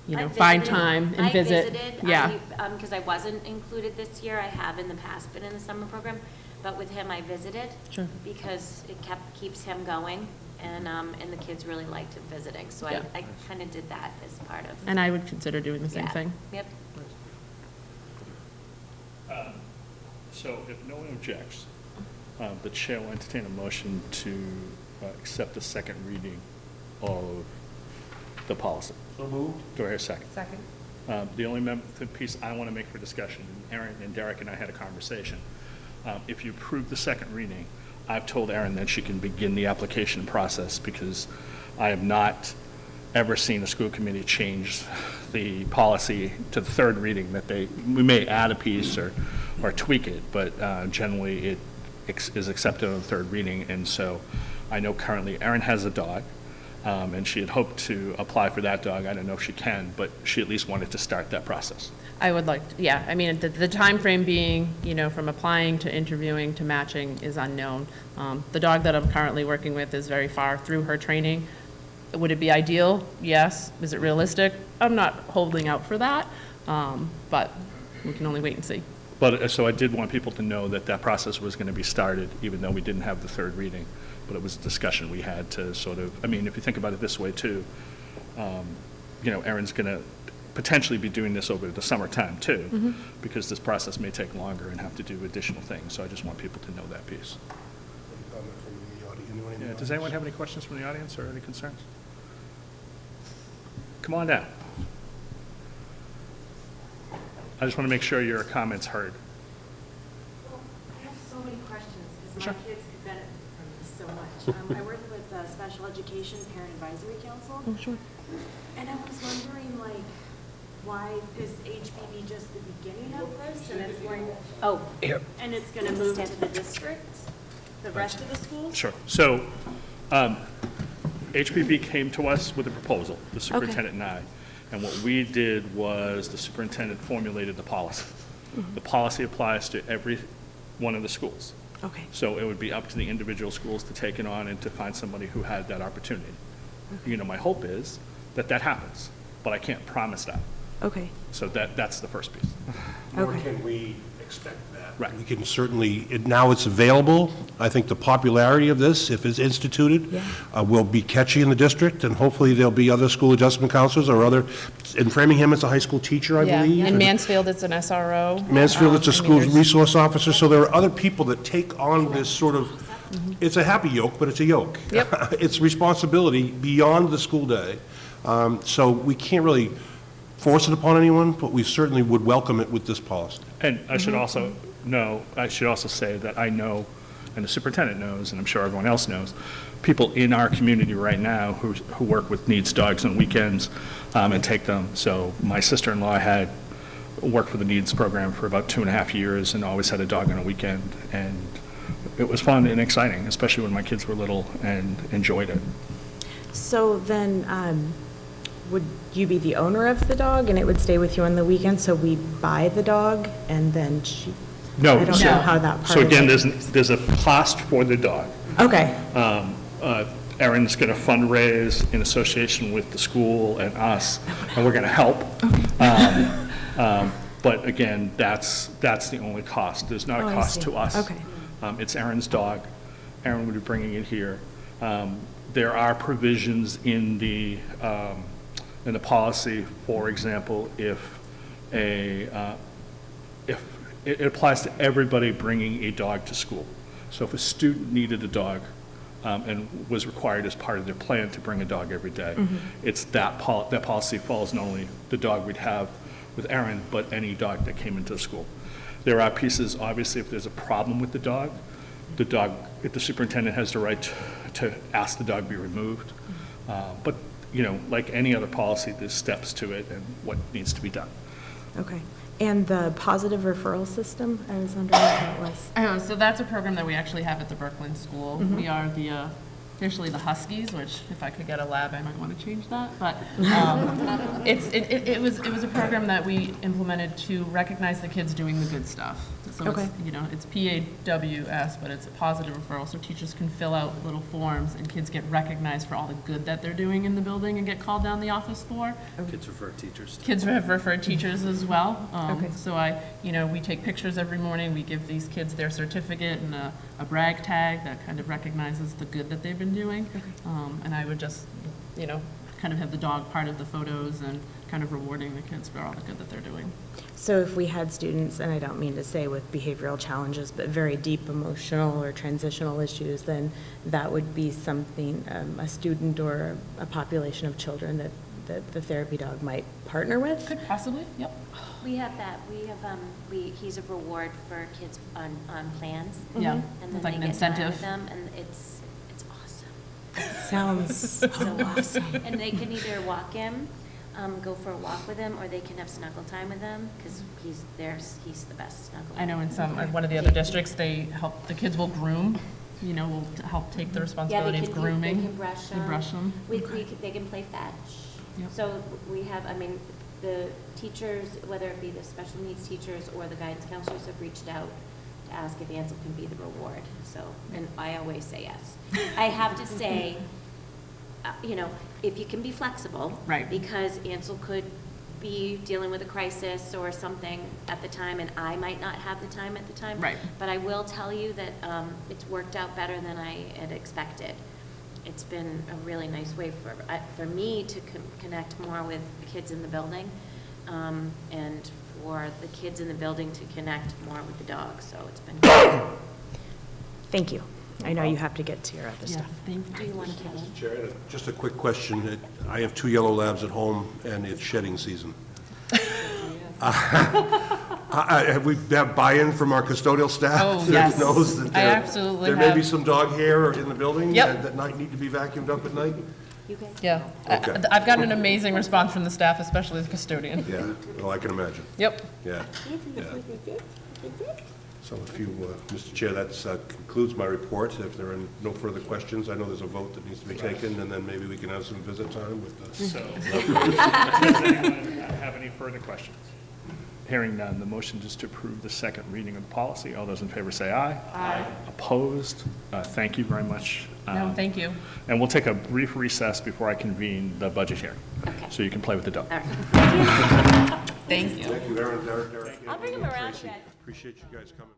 you know, I find visited- time and visit. I visited, Yeah, because I wasn't included this year. I have in the past been in the summer program, but with him, I visited. Sure. Because it keeps him going, and the kids really liked him visiting. So Yeah. I kind of did that as part of. and I would consider doing the same Yeah. thing. Yep. So if no one objects, the chair will entertain a motion to accept the second reading of the policy. So moved. Do I hear a second? Second. The only the piece I want to make for discussion, and Aaron and Derek and I had a conversation. If you approve the second reading, I've told Aaron that she can begin the application process because I have not ever seen a school committee change the policy to the third reading, that we may add a piece or tweak it, but generally it is accepted on the third reading. And so I know currently Aaron has a dog, and she had hoped to apply for that dog. I don't know if she can, but she at least wanted to start that process. I would like, yeah, I mean, the timeframe being, you know, from applying to interviewing to matching is unknown. The dog that I'm currently working with is very far through her training. Would it be ideal? Yes. Is it realistic? I'm not holding out for that, but we can only wait and see. But, so I did want people to know that that process was going to be started, even though we didn't have the third reading. But it was a discussion we had to sort of, I mean, if you think about it this way too, you know, Erin's going to potentially be doing this over the summertime too, because this process may take longer and have to do additional things. So I just want people to know that piece. Comment from the audience. Anyone in the Yeah, does audience? anyone have any questions from the audience or any concerns? Come on down. I just want to make sure your comment's heard. I have so many questions, because Sure. my kids could benefit from this so much. I work with the Special Education Parent Advisory Council. Oh, sure. And I was wondering, like, why is HPB just the beginning of this, and it's going, and it's gonna move to the district, the rest of the schools? Sure. So HPB came to us with a proposal, the superintendent and I. And what we did was the superintendent formulated the policy. The policy applies to every one of the schools. Okay. So it would be up to the individual schools to take it on and to find somebody who had that opportunity. You know, my hope is that that happens, but I can't promise that. Okay. So that's the first piece. Nor can we expect that. Right. We can certainly, now it's available. I think the popularity of this, if it's instituted, will be catchy in the district, and hopefully there'll be other school adjustment counselors or other, in Framingham, it's a high school teacher, I believe. In Mansfield, it's an SRO. Mansfield, it's a I mean, school there's- resource officer, so there are other people that take on this sort of, it's a happy yoke, but it's a yoke. Yep. It's responsibility beyond the school day. So we can't really force it upon anyone, but we certainly would welcome it with this policy. And I should also say that I know, and the superintendent knows, and I'm sure everyone else knows, people in our community right now who work with needs dogs on weekends and take them. So my sister-in-law had worked for the needs program for about 2.5 years and always had a dog on a weekend. And it was fun and exciting, especially when my kids were little, and enjoyed it. So then, would you be the owner of the dog and it would stay with you on the weekend? So we buy the dog and then No. I don't know how that part So of again, it- there's a cost for the dog. Okay, Erin's going to fundraise in association with the school and us, and we're going to help. But again, that's the only cost. There's not a I cost see. to us. Okay. It's Erin's dog. Erin would be bringing it here. There are provisions in the policy, for example, if it applies to everybody bringing a dog to school. So if a student needed a dog and was required as part of their plan to bring a dog every day, it's that policy follows not only the dog we'd have with Erin, but any dog that came into the school. There are pieces, obviously, if there's a problem with the dog, if the superintendent has the right to ask the dog be removed. But, like any other policy, there's steps to it and what needs to be done. okay. And the positive referral system, I was wondering what that was. Oh, so that's a program that we actually have at the Brooklyn School. We are officially the Huskies, which if I could get a lab, I might want to change that. But it was a program that we implemented to recognize the kids doing the good stuff. So Okay. it's PAWS, but it's a positive referral. So teachers can fill out little forms and kids get recognized for all the good that they're doing in the building and get called down the office for. Kids refer teachers. Kids have referred teachers as well. Okay. So we take pictures every morning. We give these kids their certificate and a brag tag that kind of recognizes the good that they've been doing. And I would just, kind of have the dog part of the photos and kind of rewarding the kids for all the good that they're doing. So if we had students, and I don't mean to say with behavioral challenges, but very deep emotional or transitional issues, then that would be something, a student or a population of children that the therapy dog might partner with? Could possibly, yep. We have that, he's a reward for kids on plans. Yeah, And it's then like they an get time incentive. with them, and it's awesome. Sounds so awesome. And they can either walk him, go for a walk with him, or they can have snuggle time with him, because he's the best snuggle. I know in one of the other districts, the kids will groom, will help take the responsibility of grooming. They can brush They them. brush them. They can play fetch. Yep. So we have, the teachers, whether it be the special needs teachers or the guidance counselors, have reached out to ask if Ansel can be the reward. So, and I always say yes. I have to say, if you can be flexible. Right. Because Ansel could be dealing with a crisis or something at the time, and I might not have the time at the time. Right. But I will tell you that it's worked out better than I had expected. It's been a really nice way for me to connect more with the kids in the building, and for the kids in the building to connect more with the dog, so it's been good. Thank you. I know you have to get to your other stuff. Do you want to tell them? Chair, just a quick question. I have 2 yellow labs at home, and it's shedding season. Have we have buy-in from our custodial staff? Oh, that yes. knows that I absolutely there may be have. some dog hair in the building Yep. that might need to be vacuumed up at night? You guys? Yeah. Okay. I've gotten an amazing response from the staff, especially the custodian. Yeah, well, I can imagine. Yep. Yeah. So if you, Mr. Chair, that concludes my report. If there are no further questions, I know there's a vote that needs to be taken, and then maybe we can have some visit time with the... So, does anyone have any further questions? Hearing none, the motion is to approve the second reading of the policy. All those in favor say aye. Aye. Opposed? Thank you very much. No, thank you. And we'll take a brief recess before I convene the budget hearing. Okay. So you can play with the dog. All right. Thank you. Thank you, Aaron, Derek. I'll bring him around again. Appreciate you guys coming.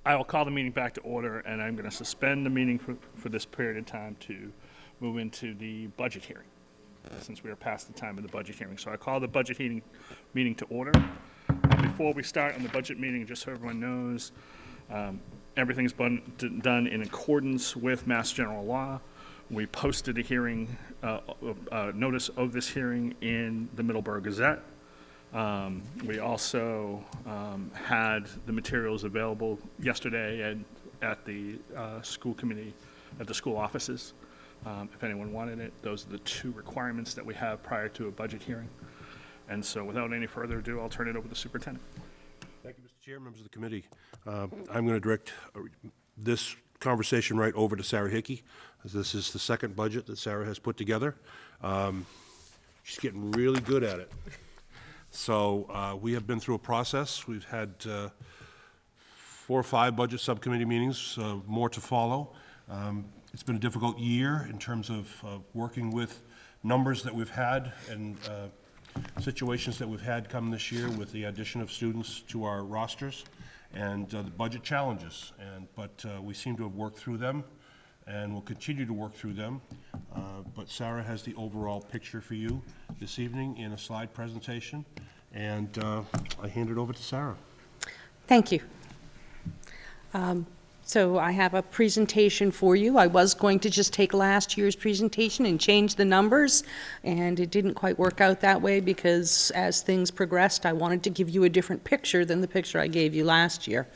I will call the meeting back to order, and I'm going to suspend the meeting for this period of time to move into the budget hearing, since we are past the time of the budget hearing. So I call the budget meeting to order. Before we start on the budget meeting, just so everyone knows, everything's been done in accordance with Mass General Law. We posted a hearing, notice of this hearing in the Middleborough Gazette. We also had the materials available yesterday at the school committee, at the school offices. If anyone wanted it, those are the two requirements that we have prior to a budget hearing. And so without any further ado, I'll turn it over to the superintendent. Thank you, Mr. Chair, members of the committee. I'm going to direct this conversation right over to Sarah Hickey, as this is the second budget that Sarah has put together. She's getting really good at it. So we have been through a process. We've had 4 or 5 budget subcommittee meetings, more to follow. It's been a difficult year in terms of working with numbers that we've had and situations that we've had come this year with the addition of students to our rosters and the budget challenges. But we seem to have worked through them and will continue to work through them. But Sarah has the overall picture for you this evening in a slide presentation, and I hand it over to Sarah. Thank you. So I have a presentation for you. I was going to just take last year's presentation and change the numbers, and it didn't quite work out that way because as things progressed, I wanted to give you a different picture than the picture I gave you last year.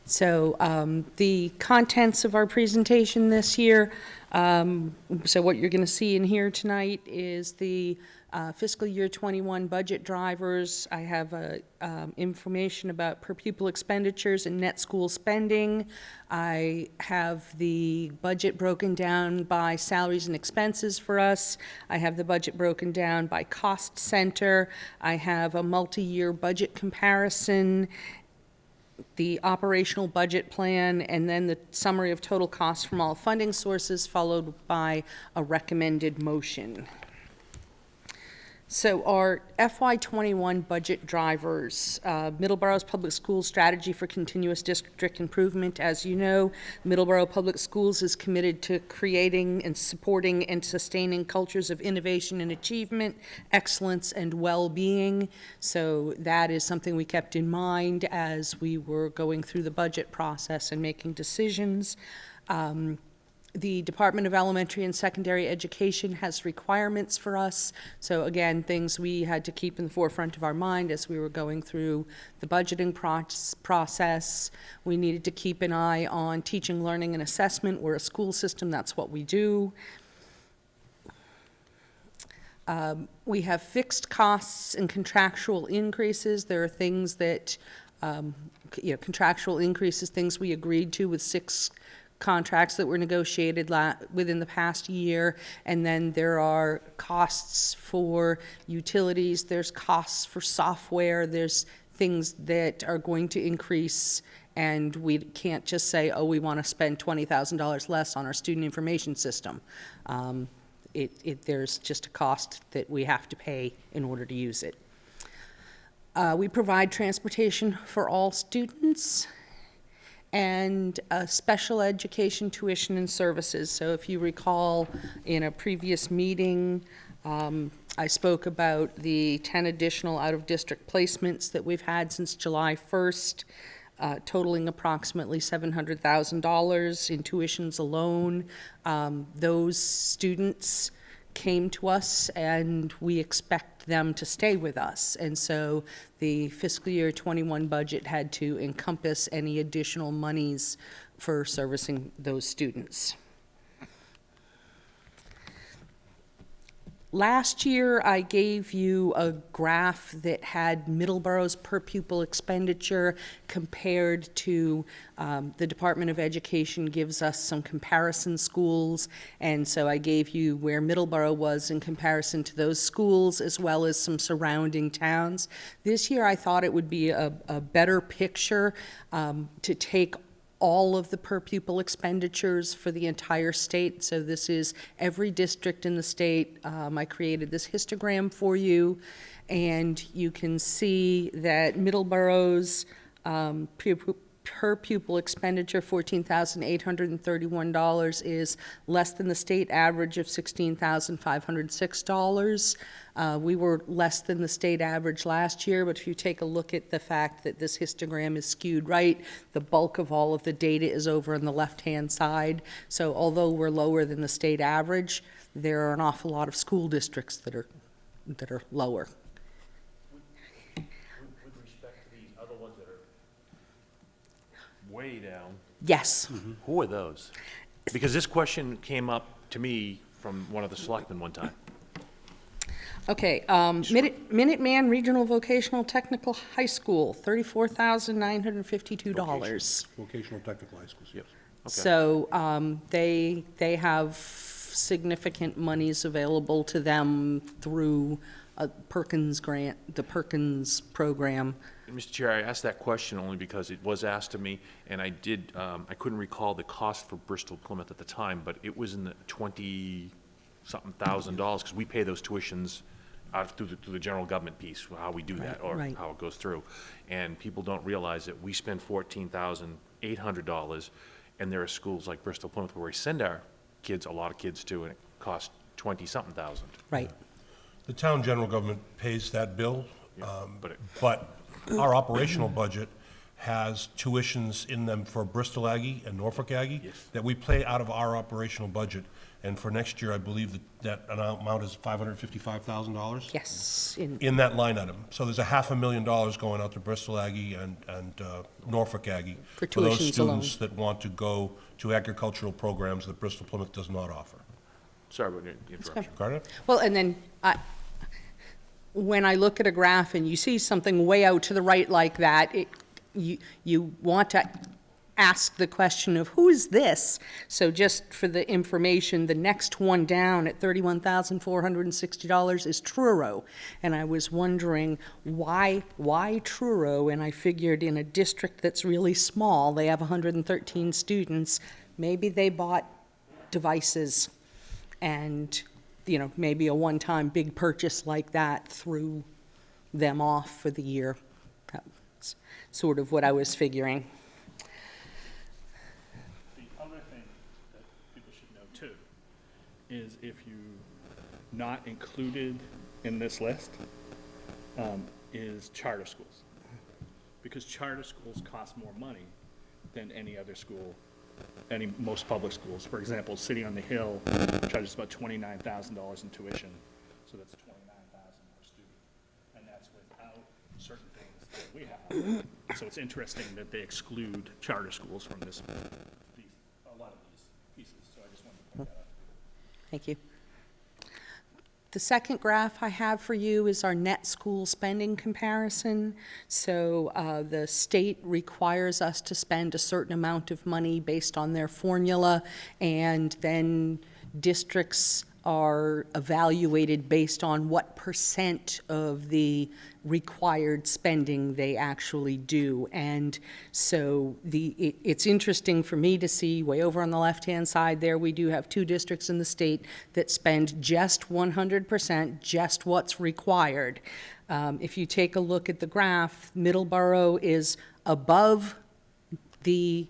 So the contents of our presentation this year, so what you're going to see in here tonight is the fiscal year 21 budget drivers. I have information about per pupil expenditures and net school spending. I have the budget broken down by salaries and expenses for us. I have the budget broken down by cost center. I have a multi-year budget comparison, the operational budget plan, and then the summary of total costs from all funding sources, followed by a recommended motion. So our FY21 budget drivers, Middleborough's public schools strategy for continuous district improvement. As you know, Middleborough Public Schools is committed to creating and supporting and sustaining cultures of innovation and achievement, excellence and well-being. So that is something we kept in mind as we were going through the budget process and making decisions. The Department of Elementary and Secondary Education has requirements for us. So again, things we had to keep in the forefront of our mind as we were going through the budgeting process. We needed to keep an eye on teaching, learning, and assessment. We're a school system, that's what we do. We have fixed costs and contractual increases. There are things that, contractual increases, things we agreed to with 6 contracts that were negotiated within the past year, and then there are costs for utilities, there's costs for software, there's things that are going to increase, and we can't just say, oh, we want to spend $20,000 less on our student information system. There's just a cost that we have to pay in order to use it. We provide transportation for all students, and special education tuition and services. So if you recall, in a previous meeting, I spoke about the 10 additional out-of-district placements that we've had since July 1st, totaling approximately $700,000 in tuitions alone. Those students came to us, and we expect them to stay with us. And so the fiscal year 21 budget had to encompass any additional monies for servicing those students. Last year, I gave you a graph that had Middleborough's per pupil expenditure compared to the Department of Education gives us some comparison schools, and so I gave you where Middleborough was in comparison to those schools as well as some surrounding towns. This year, I thought it would be a better picture to take all of the per pupil expenditures for the entire state. So this is every district in the state. I created this histogram for you, and you can see that Middleborough's per pupil expenditure, $14,831, is less than the state average of $16,506. We were less than the state average last year, but if you take a look at the fact that this histogram is skewed right, the bulk of all of the data is over on the left-hand side. So although we're lower than the state average, there are an awful lot of school districts that are lower. With respect to these other ones that are way down, Yes. who are those? Because this question came up to me from one of the selectmen one time. Okay, Minuteman Regional Vocational Technical High School, $34,952. Vocational technical high schools, yes. Okay. So they have significant monies available to them through a Perkins grant, the Perkins program. And Mr. Chair, I asked that question only because it was asked of me, and I couldn't recall the cost for Bristol Plymouth at the time, but it was in the 20-something thousand dollars, because we pay those tuitions through the general government piece, how we do that, or Right. how it goes through. And people don't realize that we spend $14,800, and there are schools like Bristol Plymouth where we send our kids, a lot of kids to, and it costs 20-something thousand. Right. The town general government pays that bill, but our operational budget has tuitions in them for Bristol Aggie and Norfolk Aggie that we pay out of our operational budget. And for next year, I believe that amount is $555,000? Yes. In that line item. So there's $500,000 going out to Bristol Aggie and Norfolk Aggie. For those tuitions alone. students that want to go to agricultural programs that Bristol Plymouth does not offer. Sorry about the interruption. Carter? Well, and then when I look at a graph and you see something way out to the right like that, you want to ask the question of who is this? So just for the information, the next one down at $31,460 is Truro. And I was wondering why Truro? And I figured in a district that's really small, they have 113 students, maybe they bought devices and, you know, maybe a one-time big purchase like that threw them off for the year. That's sort of what I was figuring. The other thing that people should know too is if you not included in this list is charter schools. Because charter schools cost more money than any other school, most public schools. For example, City on the Hill charges about $29,000 in tuition, so that's $29,000 per student. And that's without certain things that we have. So it's interesting that they exclude charter schools from a lot of these pieces, so I just wanted to point that out. Thank you. The second graph I have for you is our net school spending comparison. So the state requires us to spend a certain amount of money based on their formula, and then districts are evaluated based on what percent of the required spending they actually do. And so it's interesting for me to see way over on the left-hand side there, we do have two districts in the state that spend just 100%, just what's required. If you take a look at the graph, Middleborough is above the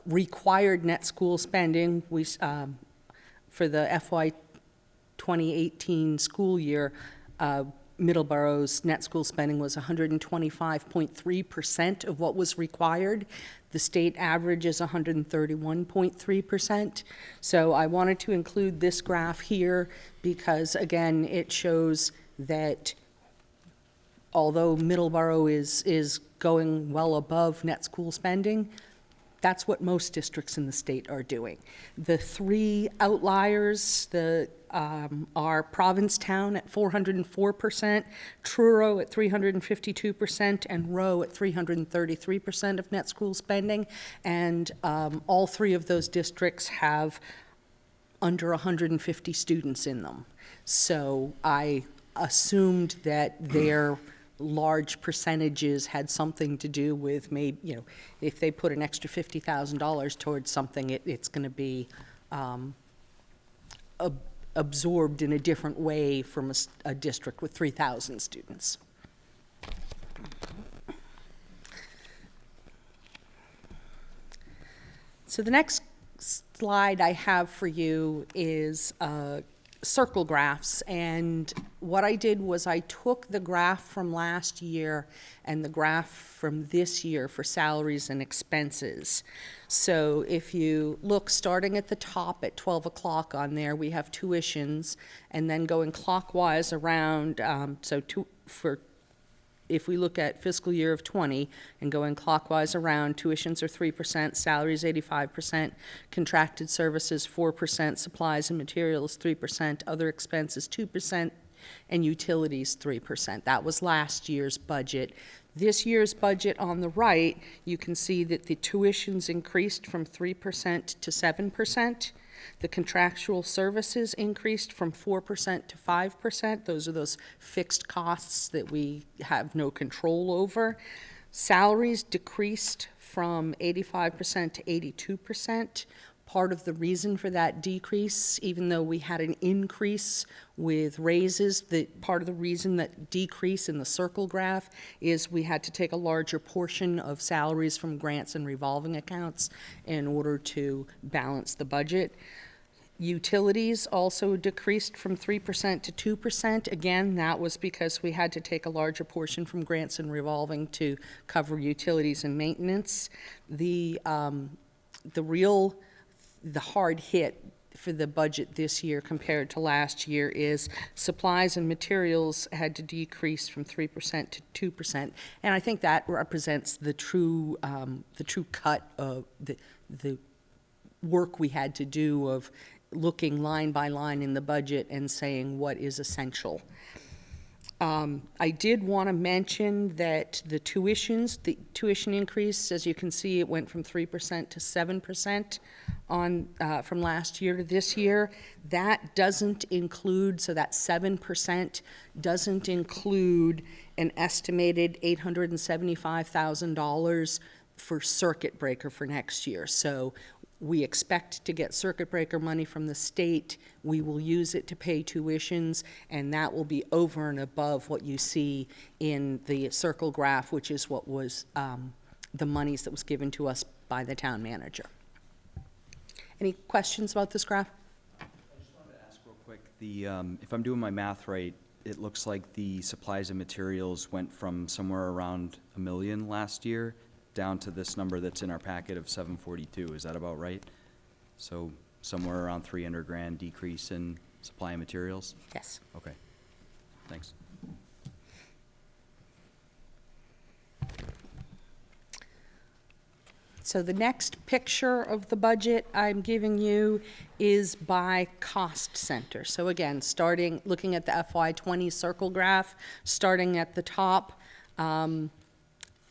required net school spending. For the FY 2018 school year, Middleborough's net school spending was 125.3% of what was required. The state average is 131.3%. So I wanted to include this graph here because, again, it shows that although Middleborough is going well above net school spending, that's what most districts in the state are doing. The three outliers are Provincetown at 404%, Truro at 352%, and Rowe at 333% of net school spending. And all three of those districts have under 150 students in them. So I assumed that their large percentages had something to do with maybe, you know, if they put an extra $50,000 towards something, it's going to be absorbed in a different way from a district with 3,000 students. So the next slide I have for you is circle graphs. And what I did was I took the graph from last year and the graph from this year for salaries and expenses. So if you look, starting at the top at 12 o'clock on there, we have tuitions, and then going clockwise around, if we look at fiscal year of '20 and going clockwise around, tuitions are 3%, salaries 85%, contracted services 4%, supplies and materials 3%, other expenses 2%, and utilities 3%. That was last year's budget. This year's budget on the right, you can see that the tuitions increased from 3% to 7%. The contractual services increased from 4% to 5%. Those are those fixed costs that we have no control over. Salaries decreased from 85% to 82%. Part of the reason for that decrease, even though we had an increase with raises, part of the reason that decrease in the circle graph is we had to take a larger portion of salaries from grants and revolving accounts in order to balance the budget. Utilities also decreased from 3% to 2%. Again, that was because we had to take a larger portion from grants and revolving to cover utilities and maintenance. The hard hit for the budget this year compared to last year is supplies and materials had to decrease from 3% to 2%. And I think that represents the true cut of the work we had to do of looking line by line in the budget and saying what is essential. I did want to mention that the tuition increase, as you can see, it went from 3% to 7% from last year to this year. That doesn't include, so that 7% doesn't include an estimated $875,000 for circuit breaker for next year. So we expect to get circuit breaker money from the state. We will use it to pay tuitions, and that will be over and above what you see in the circle graph, which is what was the monies that was given to us by the town manager. Any questions about this graph? I just wanted to ask real quick, if I'm doing my math right, it looks like the supplies and materials went from somewhere around $1 million last year down to this number that's in our packet of 742. Is that about right? So somewhere around 300 grand decrease in supply and materials? Yes. Okay. Thanks. So the next picture of the budget I'm giving you is by cost center. So again, looking at the FY20 circle graph, starting at the top,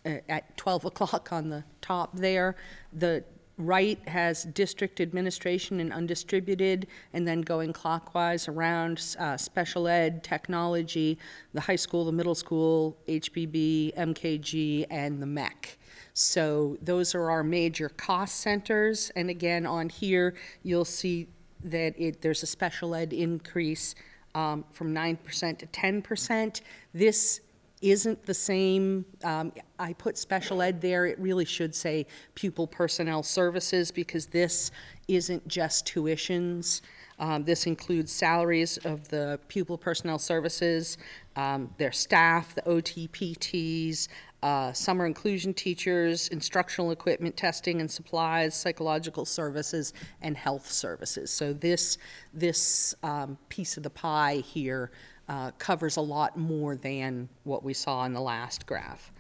at 12 o'clock on the top there. The right has district administration and undistributed, and then going clockwise around special ed, technology, the high school, the middle school, HBB, MKG, and the MEC. So those are our major cost centers. And again, on here, you'll see that there's a special ed increase from 9% to 10%. This isn't the same. I put special ed there. It really should say pupil personnel services, because this isn't just tuitions. This includes salaries of the pupil personnel services, their staff, the OT/PTs, summer inclusion teachers, instructional equipment, testing and supplies, psychological services, and health services. So this piece of the pie here covers a lot more than what we saw in the last graph.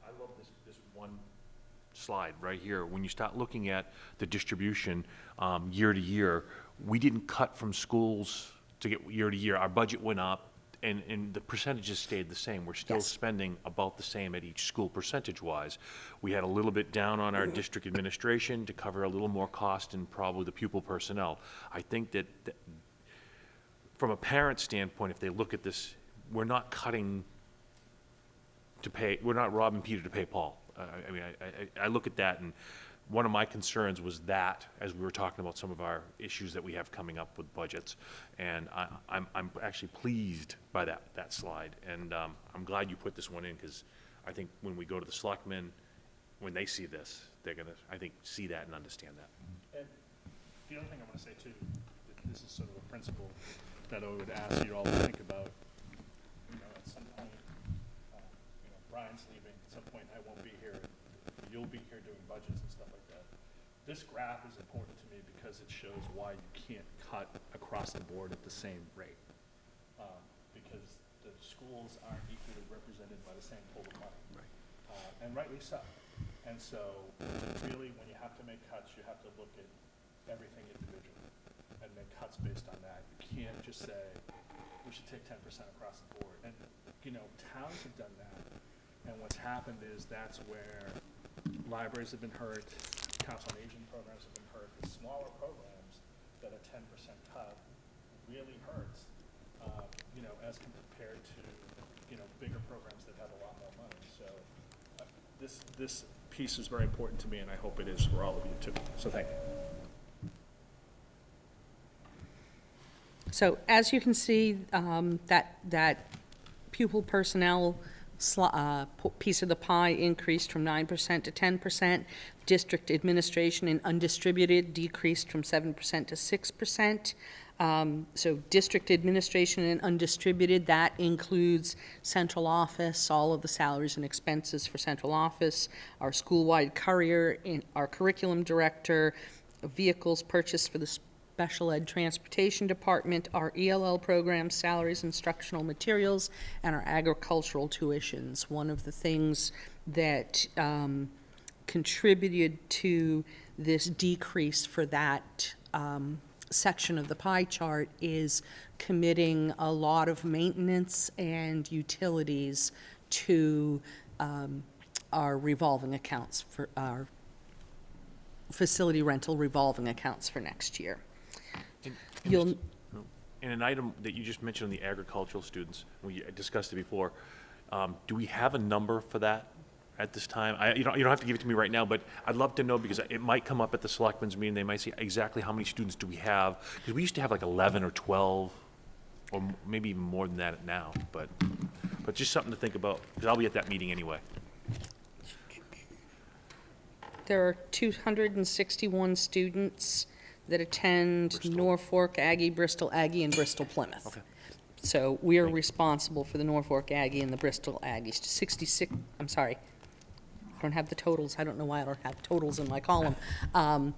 I love this one slide right here. When you start looking at the distribution year to year, we didn't cut from schools to get year to year. Our budget went up, and the percentages stayed the same. We're still spending about the same at each school percentage-wise. We had a little bit down on our district administration to cover a little more cost and probably the pupil personnel. I think that from a parent standpoint, if they look at this, we're not cutting to pay, we're not robbing Peter to pay Paul. I look at that, and one of my concerns was that, as we were talking about some of our issues that we have coming up with budgets, and I'm actually pleased by that slide, and I'm glad you put this one in, because I think when we go to the selectmen when they see this, they're gonna, I think, see that and understand that. And the other thing I want to say too, this is sort of a principle that I would ask you all to think about. At some point, Brian's leaving, at some point I won't be here, you'll be here doing budgets and stuff like that. This graph is important to me because it shows why you can't cut across the board at the same rate. Because the schools aren't equally represented by the same pool of money. Right. And rightly so. And so really, when you have to make cuts, you have to look at everything individually and make cuts based on that. You can't just say, we should take 10% across the board. And, towns have done that. And what's happened is that's where libraries have been hurt, council on aging programs have been hurt. The smaller programs that a 10% cut really hurts, as compared to, bigger programs that have a lot more money. So this piece is very important to me, and I hope it is for all of you too. So thank you. So as you can see, that pupil personnel piece of the pie increased from 9% to 10%. District administration and undistributed decreased from 7% to 6%. So district administration and undistributed, that includes central office, all of the salaries and expenses for central office, our school-wide courier, our curriculum director, vehicles purchased for the special ed transportation department, our ELL programs, salaries, instructional materials, and our agricultural tuitions. One of the things that contributed to this decrease for that section of the pie chart is committing a lot of maintenance and utilities to our revolving accounts, for our facility rental revolving accounts for next year. And an item that you just mentioned on the agricultural students, we discussed it before, do we have a number for that at this time? You don't have to give it to me right now, but I'd love to know, because it might come up at the selectmen's meeting. They might say exactly how many students do we have, because we used to have like 11 or 12, or maybe even more than that now, but just something to think about, because I'll be at that meeting anyway. There are 261 students that attend Norfolk Aggie, Bristol Aggie, and Bristol Plymouth. Okay. So we are responsible for the Norfolk Aggie and the Bristol Aggies. 66, I'm sorry, I don't have the totals. I don't know why I don't have totals in my column. But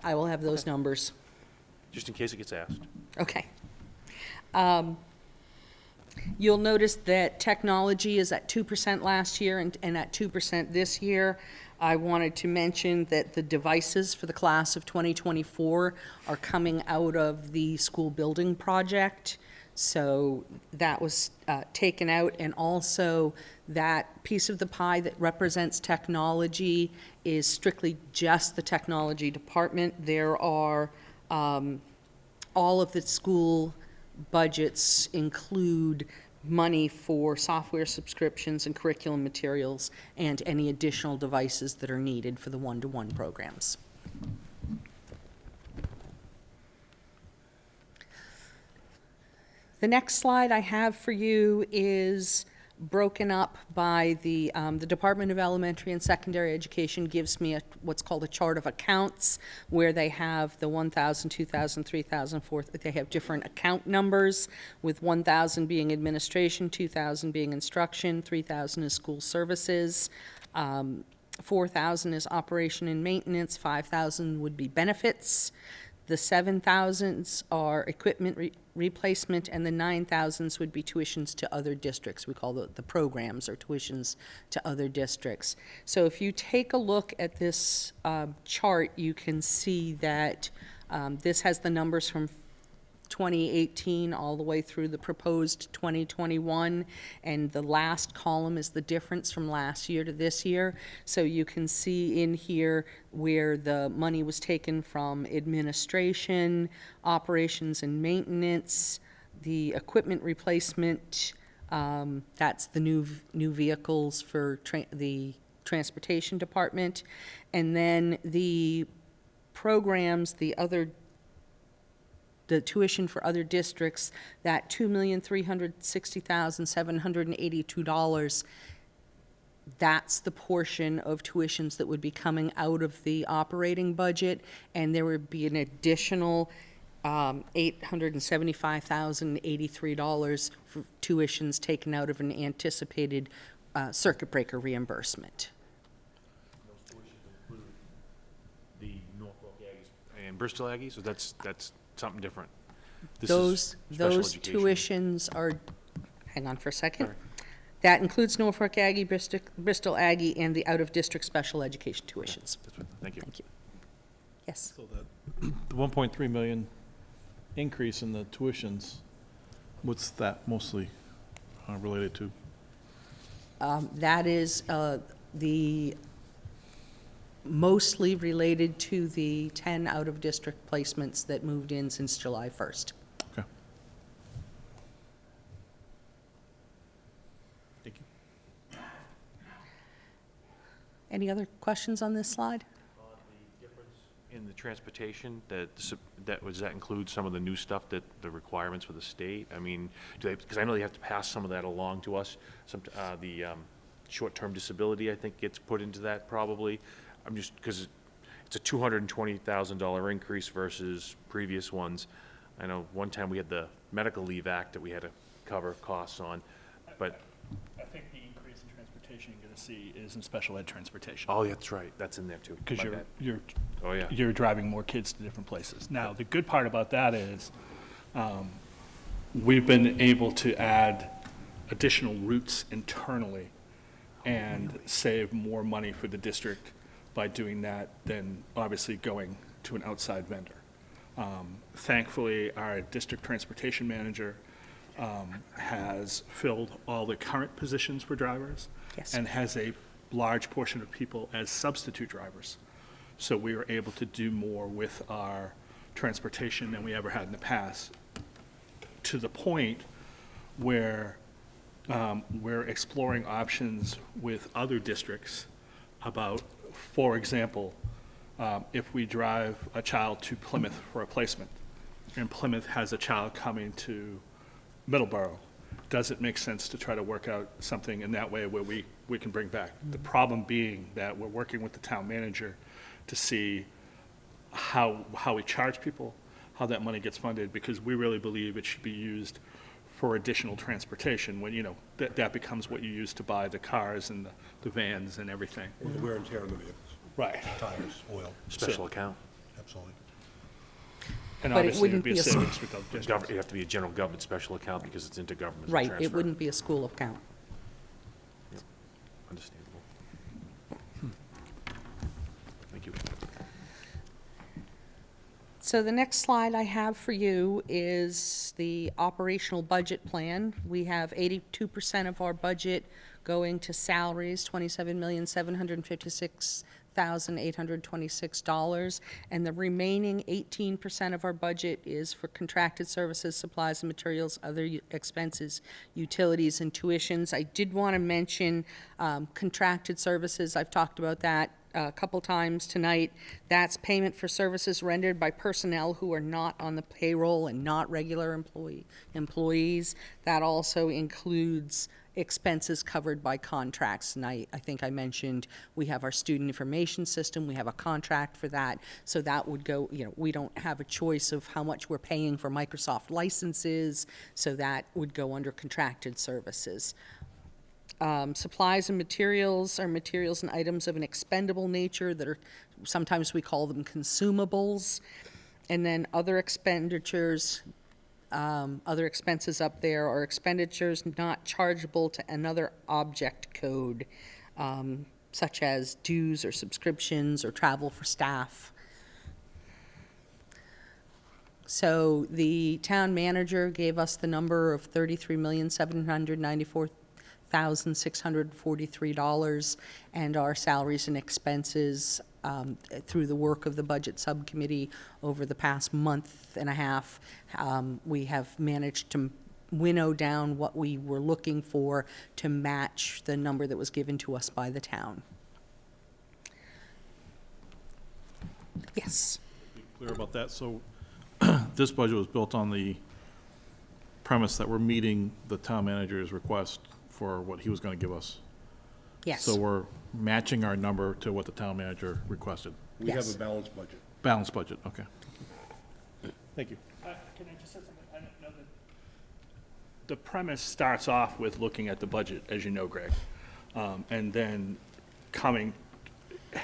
I will have those numbers. Just in case it gets asked. Okay. You'll notice that technology is at 2% last year and at 2% this year. I wanted to mention that the devices for the class of 2024 are coming out of the school building project. So that was taken out, and also that piece of the pie that represents technology is strictly just the technology department. There are all of the school budgets include money for software subscriptions and curriculum materials and any additional devices that are needed for the one-to-one programs. The next slide I have for you is broken up by the Department of Elementary and Secondary Education gives me what's called a chart of accounts, where they have the 1,000, 2,000, 3,000, 4,000, they have different account numbers, with 1,000 being administration, 2,000 being instruction, 3,000 is school services, 4,000 is operation and maintenance, 5,000 would be benefits, the 7,000s are equipment replacement, and the 9,000s would be tuitions to other districts. We call the programs or tuitions to other districts. So if you take a look at this chart, you can see that this has the numbers from 2018 all the way through the proposed 2021, and the last column is the difference from last year to this year. So you can see in here where the money was taken from administration, operations and maintenance, the equipment replacement, that's the new vehicles for the transportation department, and then the programs, the tuition for other districts, that $2,360,782 That's the portion of tuitions that would be coming out of the operating budget, and there would be an additional $875,083 for tuitions taken out of an anticipated circuit breaker reimbursement. Those tuitions include the Norfolk Aggies and Bristol Aggies, so that's something different. This is Those special education. tuitions are, hang on for a second. That includes Norfolk Aggie, Bristol Aggie, and the out-of-district special education tuitions. That's what, thank you. Thank you. Yes. So that, the 1.3 million increase in the tuitions, what's that mostly related to? That is the mostly related to the 10 out-of-district placements that moved in since July 1st. Okay. Thank you. Any other questions on this slide? On the difference in the transportation, does that include some of the new stuff that the requirements for the state? I mean, because I know they have to pass some of that along to us. The short-term disability, I think, gets put into that probably. I'm just, because it's a $220,000 increase versus previous ones. I know one time we had the Medical Leave Act that we had to cover costs on, but. I think the increase in transportation you're going to see is in special ed transportation. Oh, that's right, that's in there too. Because My bad. Oh, yeah. you're driving more kids to different places. Now, the good part about that is we've been able to add additional routes internally and save more money for the district by doing that than obviously going to an outside vendor. Thankfully, our district transportation manager has filled all the current positions for drivers. Yes. And has a large portion of people as substitute drivers. So we were able to do more with our transportation than we ever had in the past, to the point where we're exploring options with other districts about, for example, if we drive a child to Plymouth for a placement, and Plymouth has a child coming to Middleborough, does it make sense to try to work out something in that way where we can bring back? The problem being that we're working with the town manager to see how we charge people, how that money gets funded, because we really believe it should be used for additional transportation, when, you know, that becomes what you use to buy the cars and the vans and everything. Or the wear and tear on the vehicles. Right. Tires, oil, Special account. absolutely. And But it obviously, it'd wouldn't be a be a savings for the districts. You have to be a general government special account because it's intergovernmental Right, transfer. it wouldn't be a school account. Understandable. Thank you. So the next slide I have for you is the operational budget plan. We have 82% of our budget going to salaries, $27,756,826, and the remaining 18% of our budget is for contracted services, supplies and materials, other expenses, utilities, and tuitions. I did want to mention contracted services. I've talked about that a couple times tonight. That's payment for services rendered by personnel who are not on the payroll and not regular employees. That also includes expenses covered by contracts. And I think I mentioned we have our student information system, we have a contract for that, so that would go, you know, we don't have a choice of how much we're paying for Microsoft licenses, so that would go under contracted services. Supplies and materials are materials and items of an expendable nature that are, sometimes we call them consumables. And then other expenditures, other expenses up there are expenditures not chargeable to another object code, such as dues or subscriptions or travel for staff. So the town manager gave us the number of $33,794,643, and our salaries and expenses through the work of the budget subcommittee over the past month and a half, we have managed to winnow down what we were looking for to match the number that was given to us by the town. Yes. Be clear about that. So this budget was built on the premise that we're meeting the town manager's request for what he was going to give us. Yes. So we're matching our number to what the town manager requested. We have Yes. a balanced budget. Balanced budget, okay. Thank you. Can I just say something? I don't know that. The premise starts off with looking at the budget, as you know, Greg, and then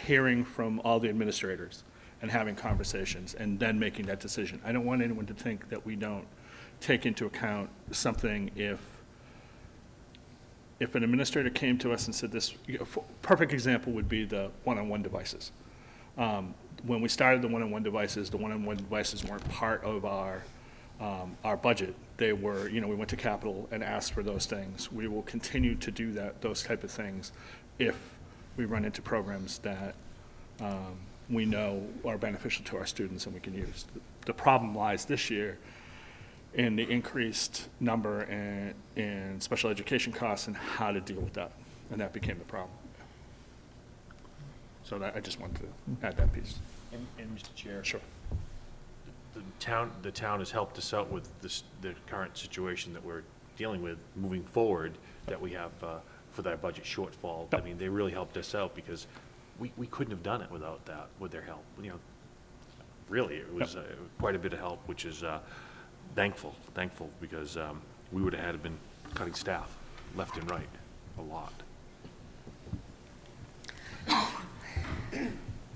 hearing from all the administrators and having conversations, and then making that decision. I don't want anyone to think that we don't take into account something if an administrator came to us and said this, perfect example would be the one-on-one devices. When we started the one-on-one devices weren't part of our budget. They were, we went to capital and asked for those things. We will continue to do those type of things if we run into programs that we know are beneficial to our students and we can use. The problem lies this year in the increased number in special education costs and how to deal with that. And that became the problem. So I just wanted to add that piece. And Mr. Chair? Sure. The town has helped us out with the current situation that we're dealing with moving forward, that we have for that budget shortfall. I mean, they really helped us out because we couldn't have done it without that, with their help. Really, it was quite a bit of help, which is thankful because we would have had been cutting staff left and right a lot.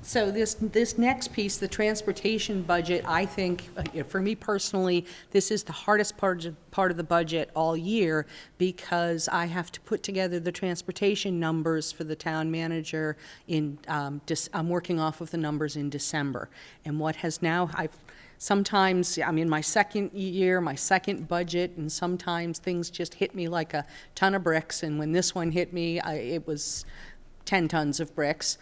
So this next piece, the transportation budget, I think, for me personally, this is the hardest part of the budget all year because I have to put together the transportation numbers for the town manager I'm working off of the numbers in December. And what has now, I'm in my second year, my second budget, and sometimes things just hit me like a ton of bricks. And when this one hit me, it was 10 tons of bricks.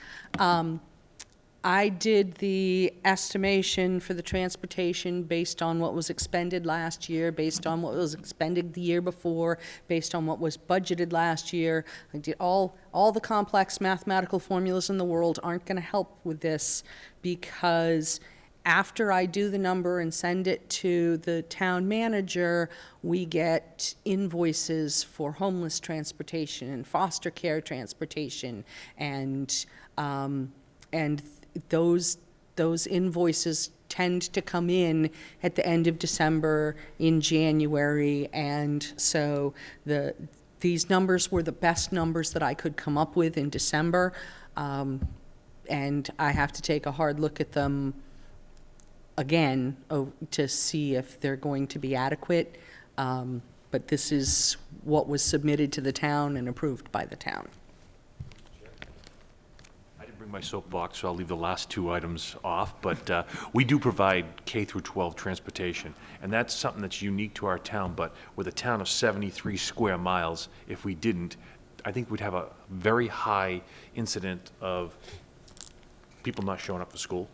I did the estimation for the transportation based on what was expended last year, based on what was expended the year before, based on what was budgeted last year. I did all the complex mathematical formulas in the world aren't going to help with this because after I do the number and send it to the town manager, we get invoices for homeless transportation and foster care transportation, and those invoices tend to come in at the end of December, in January, and so these numbers were the best numbers that I could come up with in December, and I have to take a hard look at them again to see if they're going to be adequate, but this is what was submitted to the town and approved by the town. I didn't bring my soapbox, so I'll leave the last two items off, but we do provide K through 12 transportation, and that's something that's unique to our town, but with a town of 73 square miles, if we didn't, I think we'd have a very high incident of people not showing up for school.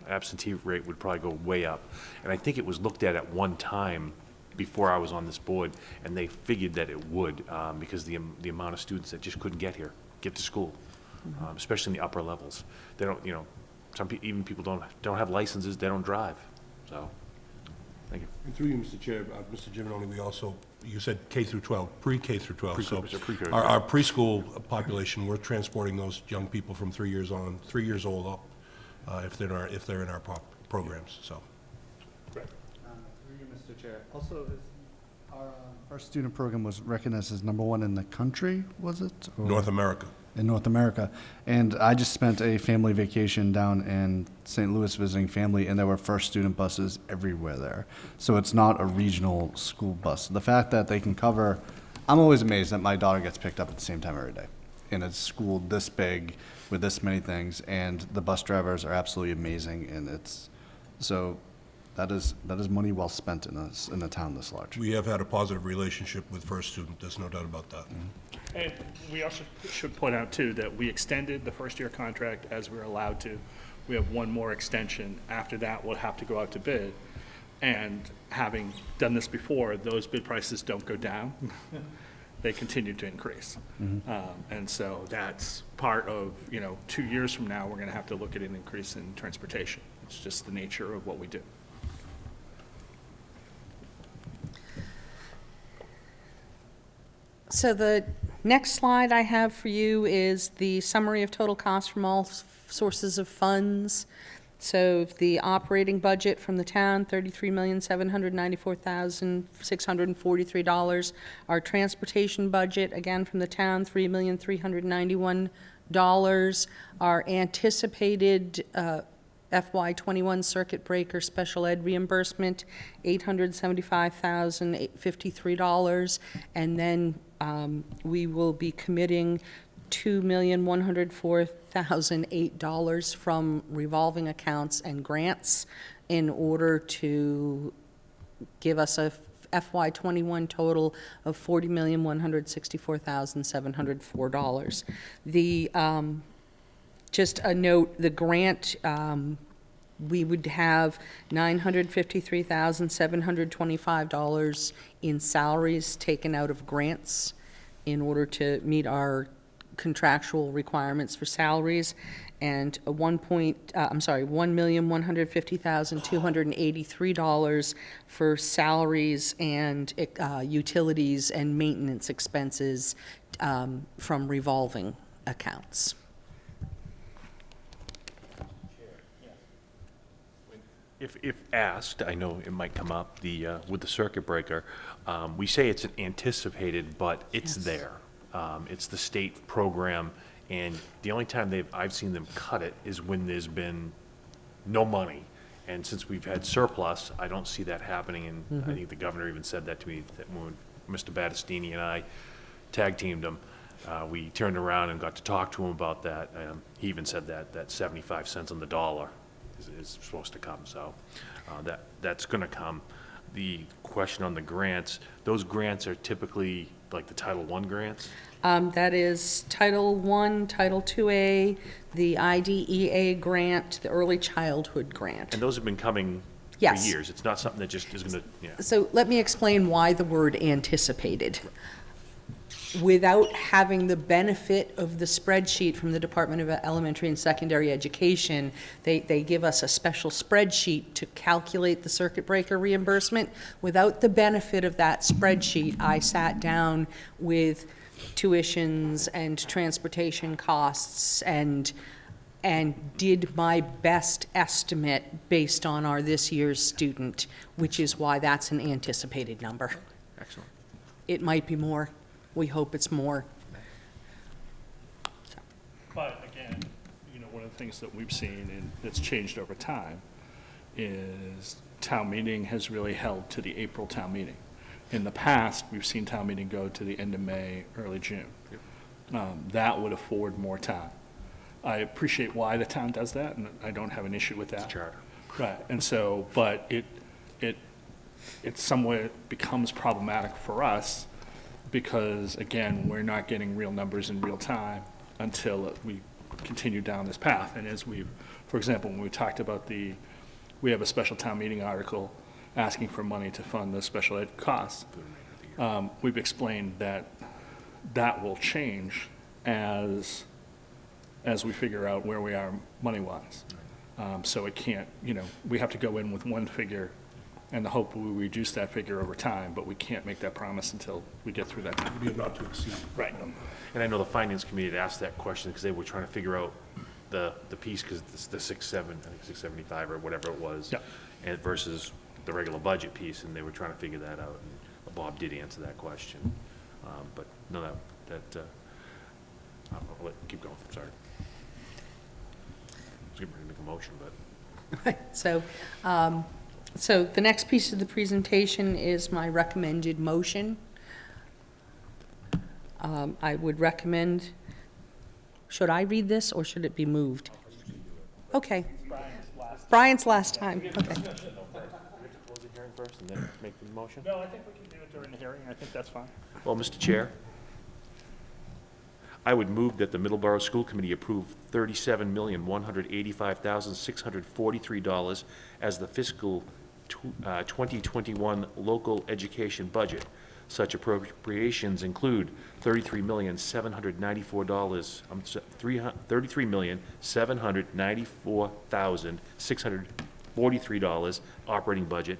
Absentee rate would probably go way up. And I think it was looked at one time before I was on this board, and they figured that it would because the amount of students that just couldn't get to school, especially in the upper levels. They don't, even people don't have licenses, they don't drive. So, thank you. And through you, Mr. Chair, Mr. Giovanoni, you said K through 12, pre-K through 12. So our preschool population, we're transporting those young people from 3 years old up. If they're in our programs, so. Through you, Mr. Chair. Also, our student program was recognized as #1 in the country, was it? Or North America. In North America. And I just spent a family vacation down in St. Louis visiting family, and there were first student buses everywhere there. So it's not a regional school bus. The fact that they can cover, I'm always amazed that my daughter gets picked up at the same time every day in a school this big with this many things, and the bus drivers are absolutely amazing, and that is money well spent in a town this large. We have had a positive relationship with First Student, there's no doubt about that. And we also should point out, too, that we extended the first-year contract as we were allowed to. We have one more extension. After that, we'll have to go out to bid. And having done this before, those bid prices don't go down. They continue to increase. And so that's part of, 2 years from now, we're going to have to look at an increase in transportation. It's just the nature of what we do. So Next slide I have for you is the summary of total costs from all sources of funds. So the operating budget from the town, $33,794,643. Our transportation budget, again from the town, $3,391,000. Our anticipated FY21 circuit breaker special ed reimbursement, $875,053. And then we will be committing $2,104,008 from revolving accounts and grants in order to give us a FY21 total of $40,164,704. The, just a note, the grant, we would have $953,725 in salaries taken out of grants in order to meet our contractual requirements for salaries, and $1,150,283 for salaries and utilities and maintenance expenses from revolving accounts. If asked, I know it might come up, with the circuit breaker, we say it's anticipated, but it's there. It's the state program, and the only time I've seen them cut it is when there's been no money. And since we've had surplus, I don't see that happening, and I think the governor even said that to me, that when Mr. Battistini and I tag-teamed him, we turned around and got to talk to him about that. He even said that 75 cents on the dollar is supposed to come, so that's going to come. The question on the grants, those grants are typically like the Title I grants? That is Title I, Title IIA, the IDEA grant, the Early Childhood Grant. And those have been coming for Yes. years. It's not something that just is going to, yeah. So let me explain why the word anticipated. Without having the benefit of the spreadsheet from the Department of Elementary and Secondary Education, they give us a special spreadsheet to calculate the circuit breaker reimbursement. Without the benefit of that spreadsheet, I sat down with tuitions and transportation costs and did my best estimate based on our this year's student, which is why that's an anticipated number. Excellent. It might be more. We hope it's more. But again, one of the things that we've seen, and it's changed over time, is town meeting has really held to the April town meeting. In the past, we've seen town meeting go to the end of May, early June. That would afford more time. I appreciate why the town does that, and I don't have an issue with that. It's charter. Right, and so, but it somewhat becomes problematic for us because, again, we're not getting real numbers in real time until we continue down this path. And as for example, when we talked about we have a special town meeting article asking for money to fund the special ed costs. We've explained that will change as we figure out where we are money-wise. So it can't, we have to go in with one figure and the hope we reduce that figure over time, but we can't make that promise until we get through that time. Be not to exceed. Right. And I know the finance committee had asked that question because they were trying to figure out the piece, because the 675 or whatever it was, Yep. and versus the regular budget piece, and they were trying to figure that out. And Bob did answer that question, but no, I'll keep going. Sorry. I was getting ready to make a motion, but. So the next piece of the presentation is my recommended motion. I would recommend, should I read this or should it be moved? Okay. Brian's last time. Okay. We have to close the hearing first and then make the motion? No, I think we can do it during the hearing. I think that's fine. Well, Mr. Chair, I would move that the Middleborough School Committee approve $37,185,643 as the fiscal 2021 local education budget. Such appropriations include $33,794,643 operating budget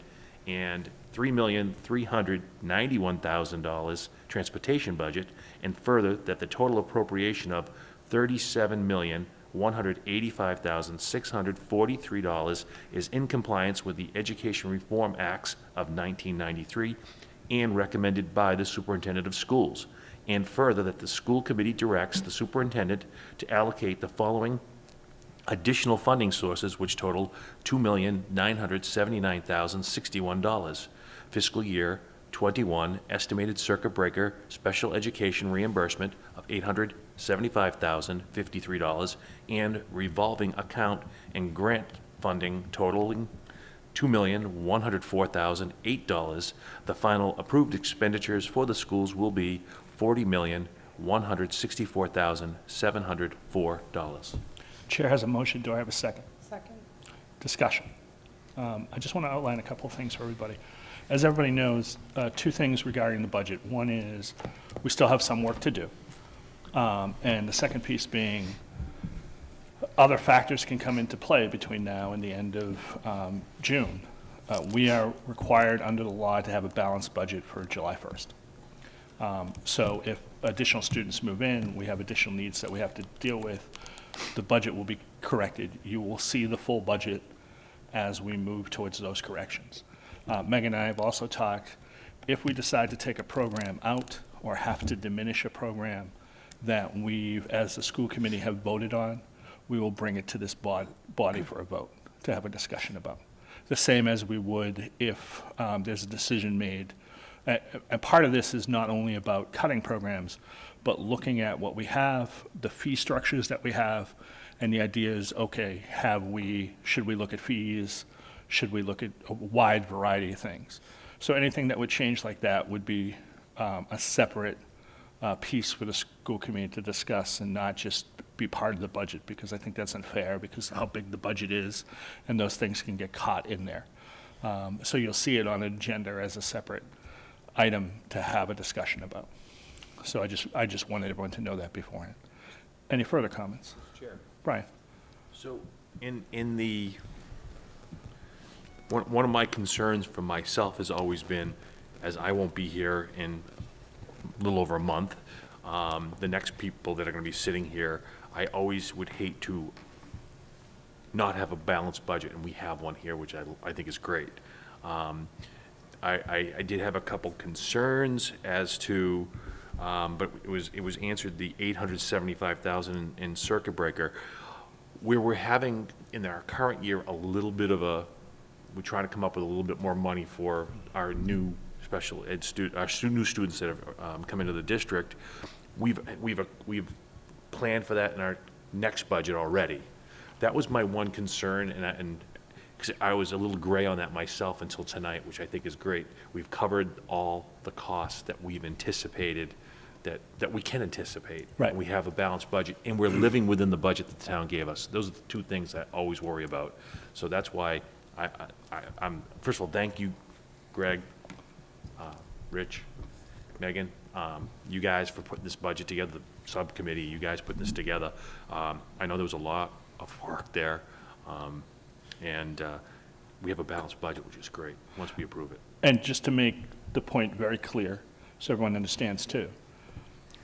and $3,391,000 transportation budget, and further, that the total appropriation of $37,185,643 is in compliance with the Education Reform Acts of 1993 and recommended by the superintendent of schools. And further, that the school committee directs the superintendent to allocate the following additional funding sources, which total $2,979,061. Fiscal year 21 estimated circuit breaker special education reimbursement of $875,053, and revolving account and grant funding totaling $2,104,008. The final approved expenditures for the schools will be $40,164,704. Chair has a motion. Do I have a second? Second. Discussion. I just want to outline a couple of things for everybody. As everybody knows, two things regarding the budget. One is we still have some work to do. And the second piece being other factors can come into play between now and the end of June. We are required under the law to have a balanced budget for July 1st. So if additional students move in, we have additional needs that we have to deal with, the budget will be corrected. You will see the full budget as we move towards those corrections. Megan and I have also talked, if we decide to take a program out or have to diminish a program that we, as the school committee, have voted on, we will bring it to this body for a vote to have a discussion about. The same as we would if there's a decision made. And part of this is not only about cutting programs, but looking at what we have, the fee structures that we have, and the idea is, okay, should we look at fees? Should we look at a wide variety of things? So anything that would change like that would be a separate piece for the school committee to discuss and not just be part of the budget, because I think that's unfair because of how big the budget is, and those things can get caught in there. So you'll see it on an agenda as a separate item to have a discussion about. So I just wanted everyone to know that beforehand. Any further comments? Chair. Brian? So in the, one of my concerns for myself has always been, as I won't be here in a little over a month, the next people that are going to be sitting here, I always would hate to not have a balanced budget, and we have one here, which I think is great. I did have a couple concerns as to, but it was answered, the $875,000 in circuit breaker, where we're having in our current year a little bit of we're trying to come up with a little bit more money for our new special ed new students that have come into the district. We've planned for that in our next budget already. That was my one concern, and because I was a little gray on that myself until tonight, which I think is great. We've covered all the costs that we've anticipated, that we can anticipate. Right. We have a balanced budget, and we're living within the budget that the town gave us. Those are the two things I always worry about. So that's why I'm, first of all, thank you, Greg, Rich, Megan, you guys for putting this budget together, the subcommittee, you guys putting this together. I know there was a lot of work there. And we have a balanced budget, which is great, once we approve it. And just to make the point very clear, so everyone understands too,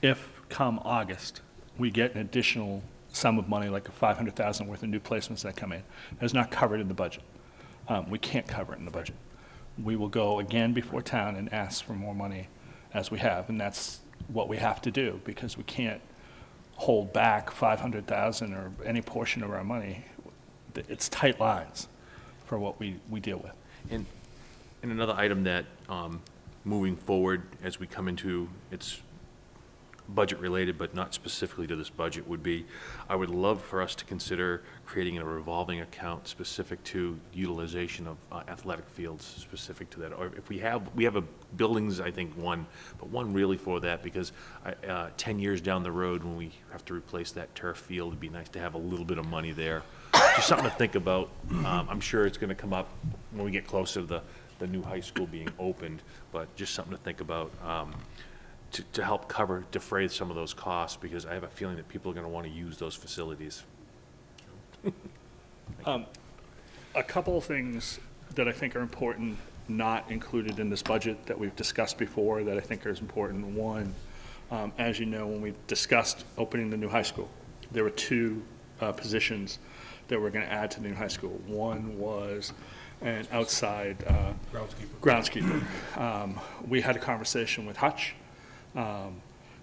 if come August, we get an additional sum of money, like a $500,000 worth of new placements that come in, that's not covered in the budget. We can't cover it in the budget. We will go again before town and ask for more money as we have, and that's what we have to do, because we can't hold back $500,000 or any portion of our money. It's tight lines for what we deal with. And another item that, moving forward, as we come into, it's budget-related, but not specifically to this budget, would be, I would love for us to consider creating a revolving account specific to utilization of athletic fields, specific to that. Or if we have a buildings, I think one, but one really for that, because 10 years down the road, when we have to replace that turf field, it'd be nice to have a little bit of money there. Just something to think about. I'm sure it's going to come up when we get closer to the new high school being opened, but just something to think about to help defray some of those costs, because I have a feeling that people are going to want to use those facilities. A couple of things that I think are important not included in this budget that we've discussed before that I think are important. One, as you know, when we discussed opening the new high school, there were two positions that we're going to add to the new high school. One was an outside groundskeeper. We had a conversation with Hutch.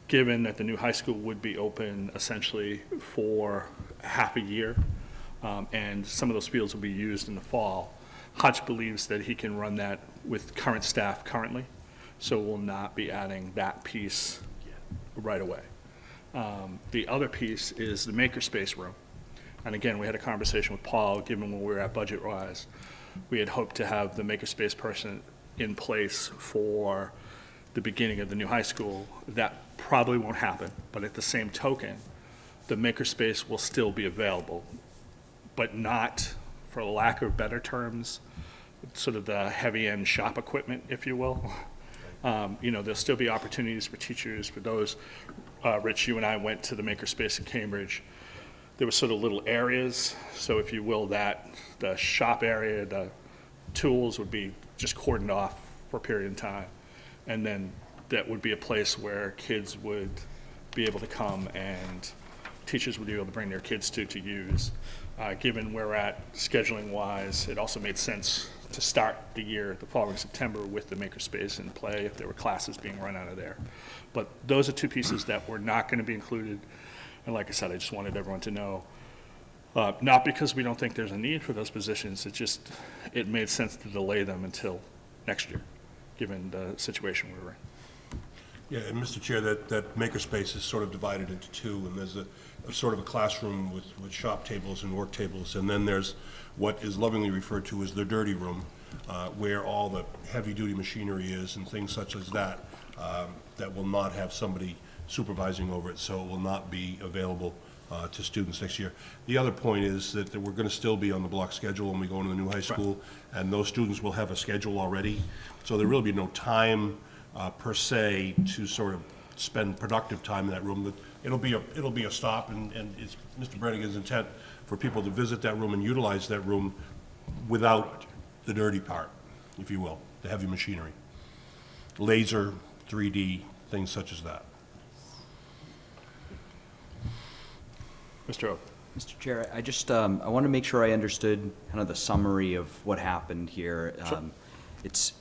Given that the new high school would be open essentially for half a year, and some of those fields will be used in the fall, Hutch believes that he can run that with current staff currently, so we'll not be adding that piece right away. The other piece is the makerspace room. And again, we had a conversation with Paul, given where we were at budget-wise. We had hoped to have the makerspace person in place for the beginning of the new high school. That probably won't happen, but at the same token, the makerspace will still be available, but not, for lack of better terms, sort of the heavy-end shop equipment, if you will. There'll still be opportunities for teachers, for those. Rich, you and I went to the makerspace in Cambridge. There were sort of little areas, so if you will, that the shop area, the tools would be just cordoned off for a period of time. And then that would be a place where kids would be able to come and teachers would be able to bring their kids to use. Given where we're at scheduling-wise, it also made sense to start the year, the following September, with the makerspace in play if there were classes being run out of there. But those are two pieces that were not going to be included. And like I said, I just wanted everyone to know, not because we don't think there's a need for those positions, it made sense to delay them until next year, given the situation we were in. Yeah, and Mr. Chair, that makerspace is sort of divided into two, and there's a sort of a classroom with shop tables and work tables, and then there's what is lovingly referred to as the dirty room, where all the heavy-duty machinery is and things such as that, that will not have somebody supervising over it, so it will not be available to students next year. The other point is that we're going to still be on the block schedule when we go into the new high school, and those students will have a schedule already, so there will be no time per se to sort of spend productive time in that room. It'll be a stop, and it's Mr. Brannigan's intent for people to visit that room and utilize that room without the dirty part, if you will, the heavy machinery. Laser, 3D, things such as that. Mr. O. Mr. Chair, I just, I want to make sure I understood kind of the summary of what happened here. It's,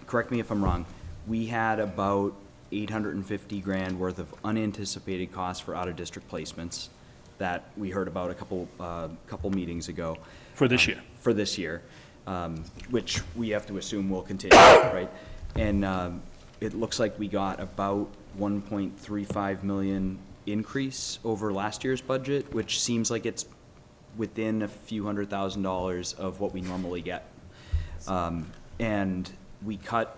correct me if I'm wrong, we had about 850 grand worth of unanticipated costs for out-of-district placements that we heard about a couple meetings ago. For this year. For this year, which we have to assume will continue, right? And it looks like we got about 1.35 million increase over last year's budget, which seems like it's within a few $100,000 of what we normally get. And we cut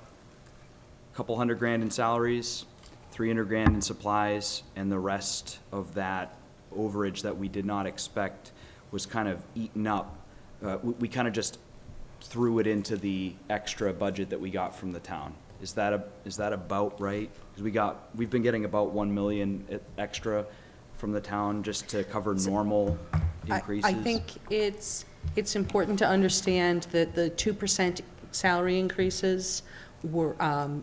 a couple $100 grand in salaries, 300 grand in supplies, and the rest of that overage that we did not expect was kind of eaten up. We kind of just threw it into the extra budget that we got from the town. Is that about right? Because we've been getting about 1 million extra from the town just to cover normal increases. I think it's important to understand that the 2% salary increases were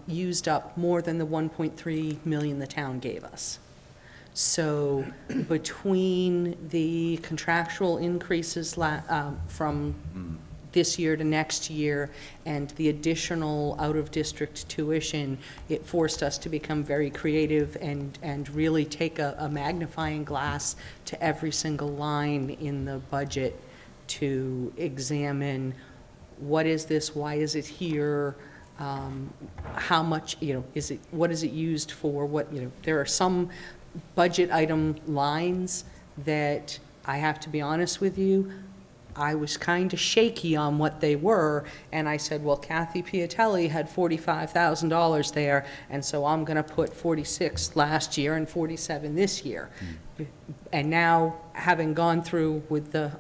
used up more than the 1.3 million the town gave us. So between the contractual increases from this year to next year and the additional out-of-district tuition, it forced us to become very creative and really take a magnifying glass to every single line in the budget to examine what is this, why is it here, how much, what is it used for, there are some budget item lines that I have to be honest with you, I was kind of shaky on what they were, and I said, well, Kathy Piatelli had $45,000 there, and so I'm going to put 46 last year and 47 this year. And now, having gone through with the,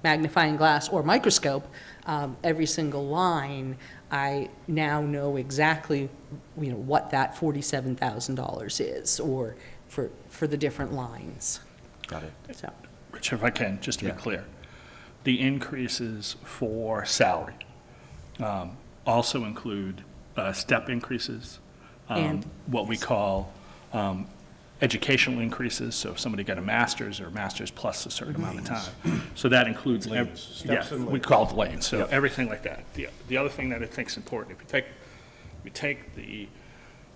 magnifying glass or microscope, every single line, I now know exactly, what that $47,000 is, or for the different lines. Got it. So. Rich, if I can, just to be clear, the increases for salary, also include step increases, And? what we call educational increases, so if somebody got a master's or a master's plus a certain amount of time. So that includes, Steps and we lanes. call it lanes, so everything like that. The other thing that I think is important, if you take the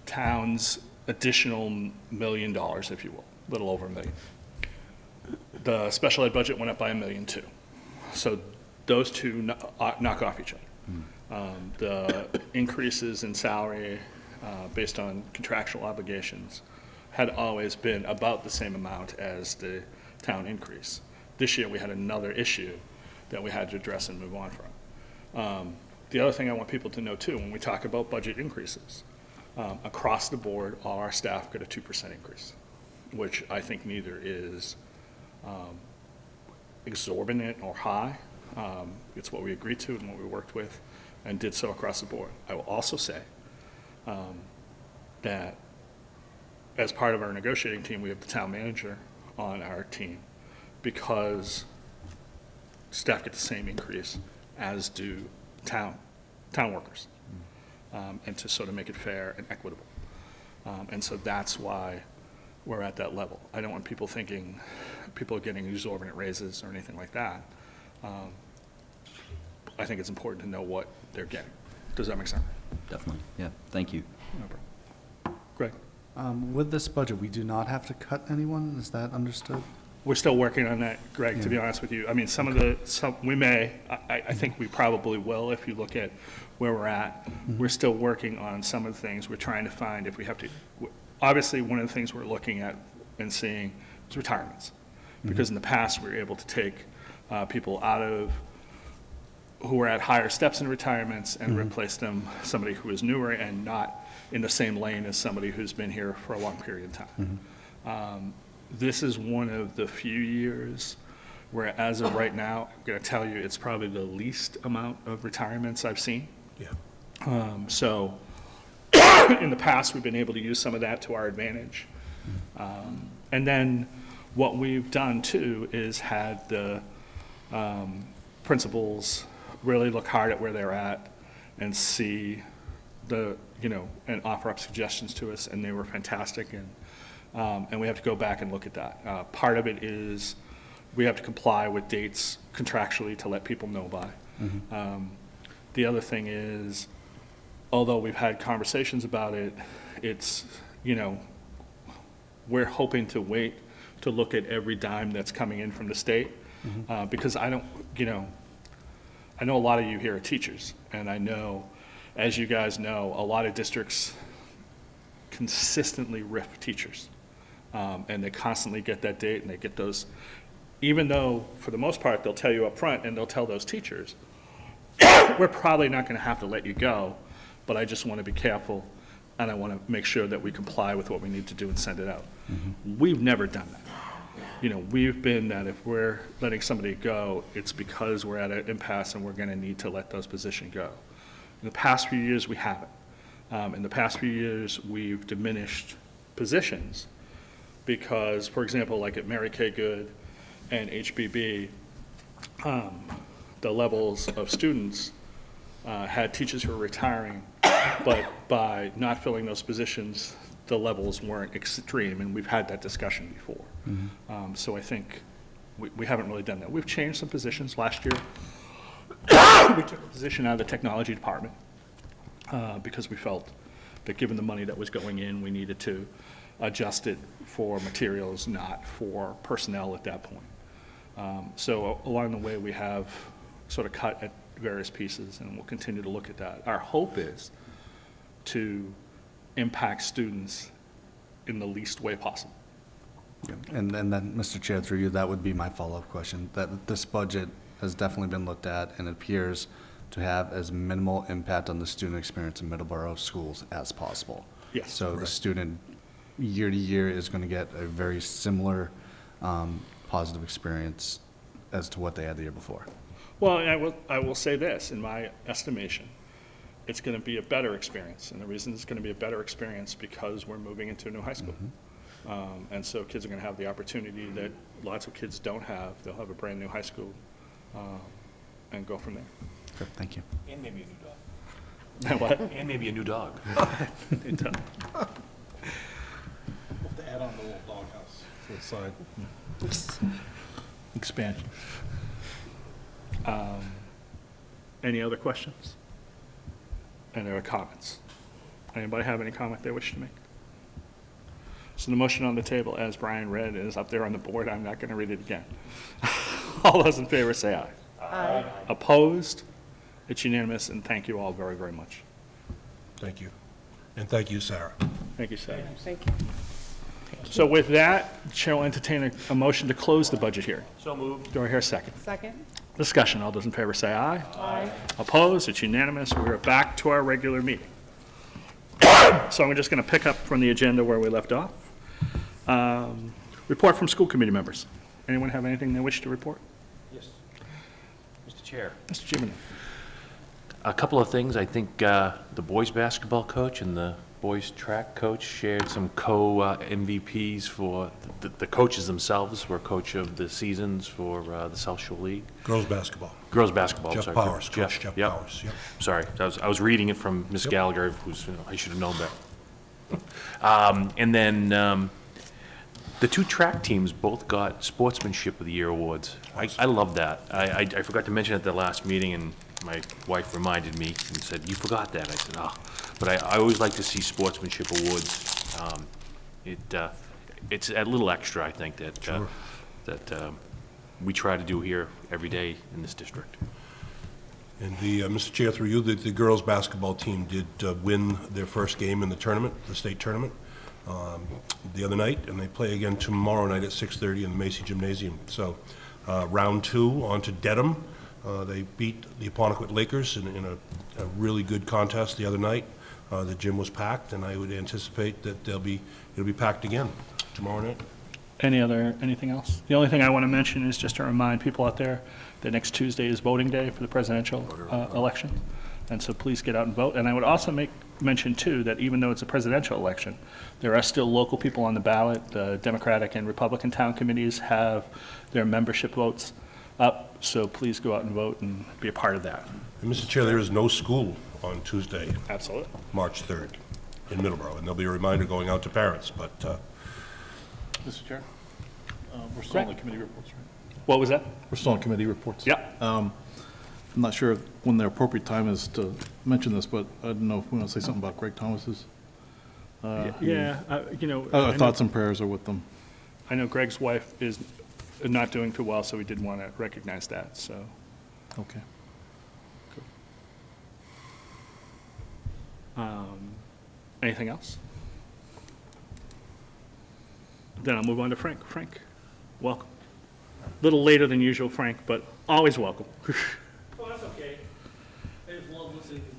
town's additional $1 million, if you will, a little over $1 million, the special ed budget went up by $1.2 million. So those two knock off each other. The increases in salary based on contractual obligations had always been about the same amount as the town increase. This year, we had another issue that we had to address and move on from. The other thing I want people to know too, when we talk about budget increases, across the board, all our staff got a 2% increase, which I think neither is exorbitant or high. It's what we agreed to and what we worked with and did so across the board. I will also say that as part of our negotiating team, we have the town manager on our team because staff get the same increase as do town workers, and to sort of make it fair and equitable. And so that's why we're at that level. I don't want people thinking people are getting exorbitant raises or anything like that. I think it's important to know what they're getting. Does that make sense? Definitely, yeah, thank you. No problem. Greg? With this budget, we do not have to cut anyone, is that understood? We're still working on that, Greg, to be honest with you. I mean, we may, I think we probably will if you look at where we're at. We're still working on some of the things. We're trying to find if we have to, obviously, one of the things we're looking at and seeing is retirements. Because in the past, we were able to take people out of, who were at higher steps in retirements and replace them, somebody who is newer and not in the same lane as somebody who's been here for a long period of time. This is one of the few years where, as of right now, I'm going to tell you, it's probably the least amount of retirements I've seen. Yeah. So in the past, we've been able to use some of that to our advantage. And then what we've done too is had the principals really look hard at where they're at and see and offer up suggestions to us, and they were fantastic, and we have to go back and look at that. Part of it is we have to comply with dates contractually to let people know by. The other thing is, although we've had conversations about it, it's, we're hoping to wait to look at every dime that's coming in from the state, because I know a lot of you here are teachers, and I know, as you guys know, a lot of districts consistently RIF teachers. And they constantly get that date and they get those, even though for the most part, they'll tell you up front and they'll tell those teachers, we're probably not gonna have to let you go, but I just wanna be careful and I wanna make sure that we comply with what we need to do and send it out. We've never done that. We've been that if we're letting somebody go, it's because we're at an impasse and we're gonna need to let those positions go. In the past few years, we haven't. In the past few years, we've diminished positions because, for example, like at Mary Kay Good and HBB, the levels of students had teachers who were retiring, but by not filling those positions, the levels weren't extreme, and we've had that discussion before. So I think we haven't really done that. We've changed some positions last year. We took a position out of the technology department because we felt that given the money that was going in, we needed to adjust it for materials, not for personnel at that point. So along the way, we have sort of cut at various pieces, and we'll continue to look at that. Our hope is to impact students in the least way possible. And then, Mr. Chair, through you, that would be my follow-up question, that this budget has definitely been looked at and appears to have as minimal impact on the student experience in Middleborough schools as possible. Yes. So the student, year to year, is going to get a very similar positive experience as to what they had the year before. Well, I will say this, in my estimation, it's going to be a better experience. And the reason it's going to be a better experience because we're moving into a new high school. And so kids are going to have the opportunity that lots of kids don't have. They'll have a brand new high school and go from there. Okay, thank you. And maybe a new dog. What? And maybe a new dog. We'll have to add on the little doghouse to the side. Expansion. Any other questions? Any other comments? Anybody have any comment they wish to make? So the motion on the table, as Brian read, is up there on the board. I'm not going to read it again. All those in favor say aye. Aye. Opposed? It's unanimous, and thank you all very, very much. Thank you. And thank you, Sarah. Thank you, Sarah. Thank you. So with that, the Chair will entertain a motion to close the budget hearing. So moved. Do I hear a second? Second? Discussion. All those in favor say aye. Aye. Opposed? It's unanimous. We're back to our regular meeting. So I'm just going to pick up from the agenda where we left off. Report from school committee members. Anyone have anything they wish to report? Yes. Mr. Chair. Mr. Jiminy. A couple of things. I think the boys' basketball coach and the boys' track coach shared some co-MVPs for the coaches themselves were coach of the seasons for the South Shore League. Girls basketball. Girls basketball. Jeff sorry. Powers, Coach Jeff Yep. Powers, yep. Sorry, I was reading it from Miss Gallagher, who's, I should have known better. And then the two track teams both got Sportsmanship of the Year awards. I love that. I forgot to mention at the last meeting, and my wife reminded me and said, "You forgot that." I said, "Oh." But I always like to see sportsmanship awards. It's a little extra, I think, that we try to do here every day in this district. And Mr. Chair, through you, the girls' basketball team did win their first game in the tournament, the state tournament, the other night, and they play again tomorrow night at 6:30 in the Macy Gymnasium. So round two, on to Dedham. They beat the Apponequet Lakers in a really good contest the other night. The gym was packed, and I would anticipate that it'll be packed again tomorrow night. Anything else? The only thing I want to mention is just to remind people out there that next Tuesday is voting day for the presidential election. And so please get out and vote. And I would also mention, too, that even though it's a presidential election, there are still local people on the ballot. The Democratic and Republican town committees have their membership votes up. So please go out and vote and be a part of that. And Mr. Chair, there is no school on Tuesday, Absolutely. March 3rd, in Middleborough, and there'll be a reminder going out to parents, but Mr. Chair, we're still on the committee reports, right? What was that? We're still on committee reports. Yeah. I'm not sure when the appropriate time is to mention this, but I don't know if we want to say something about Greg Thomas's. Yeah, you know. I Our know- thoughts and prayers are with them. I know Greg's wife is not doing too well, so we did want to recognize that, so. Okay. Anything else? Then I'll move on to Frank. Frank, welcome. A little later than usual, Frank, but always welcome. Oh, that's okay. I just love listening to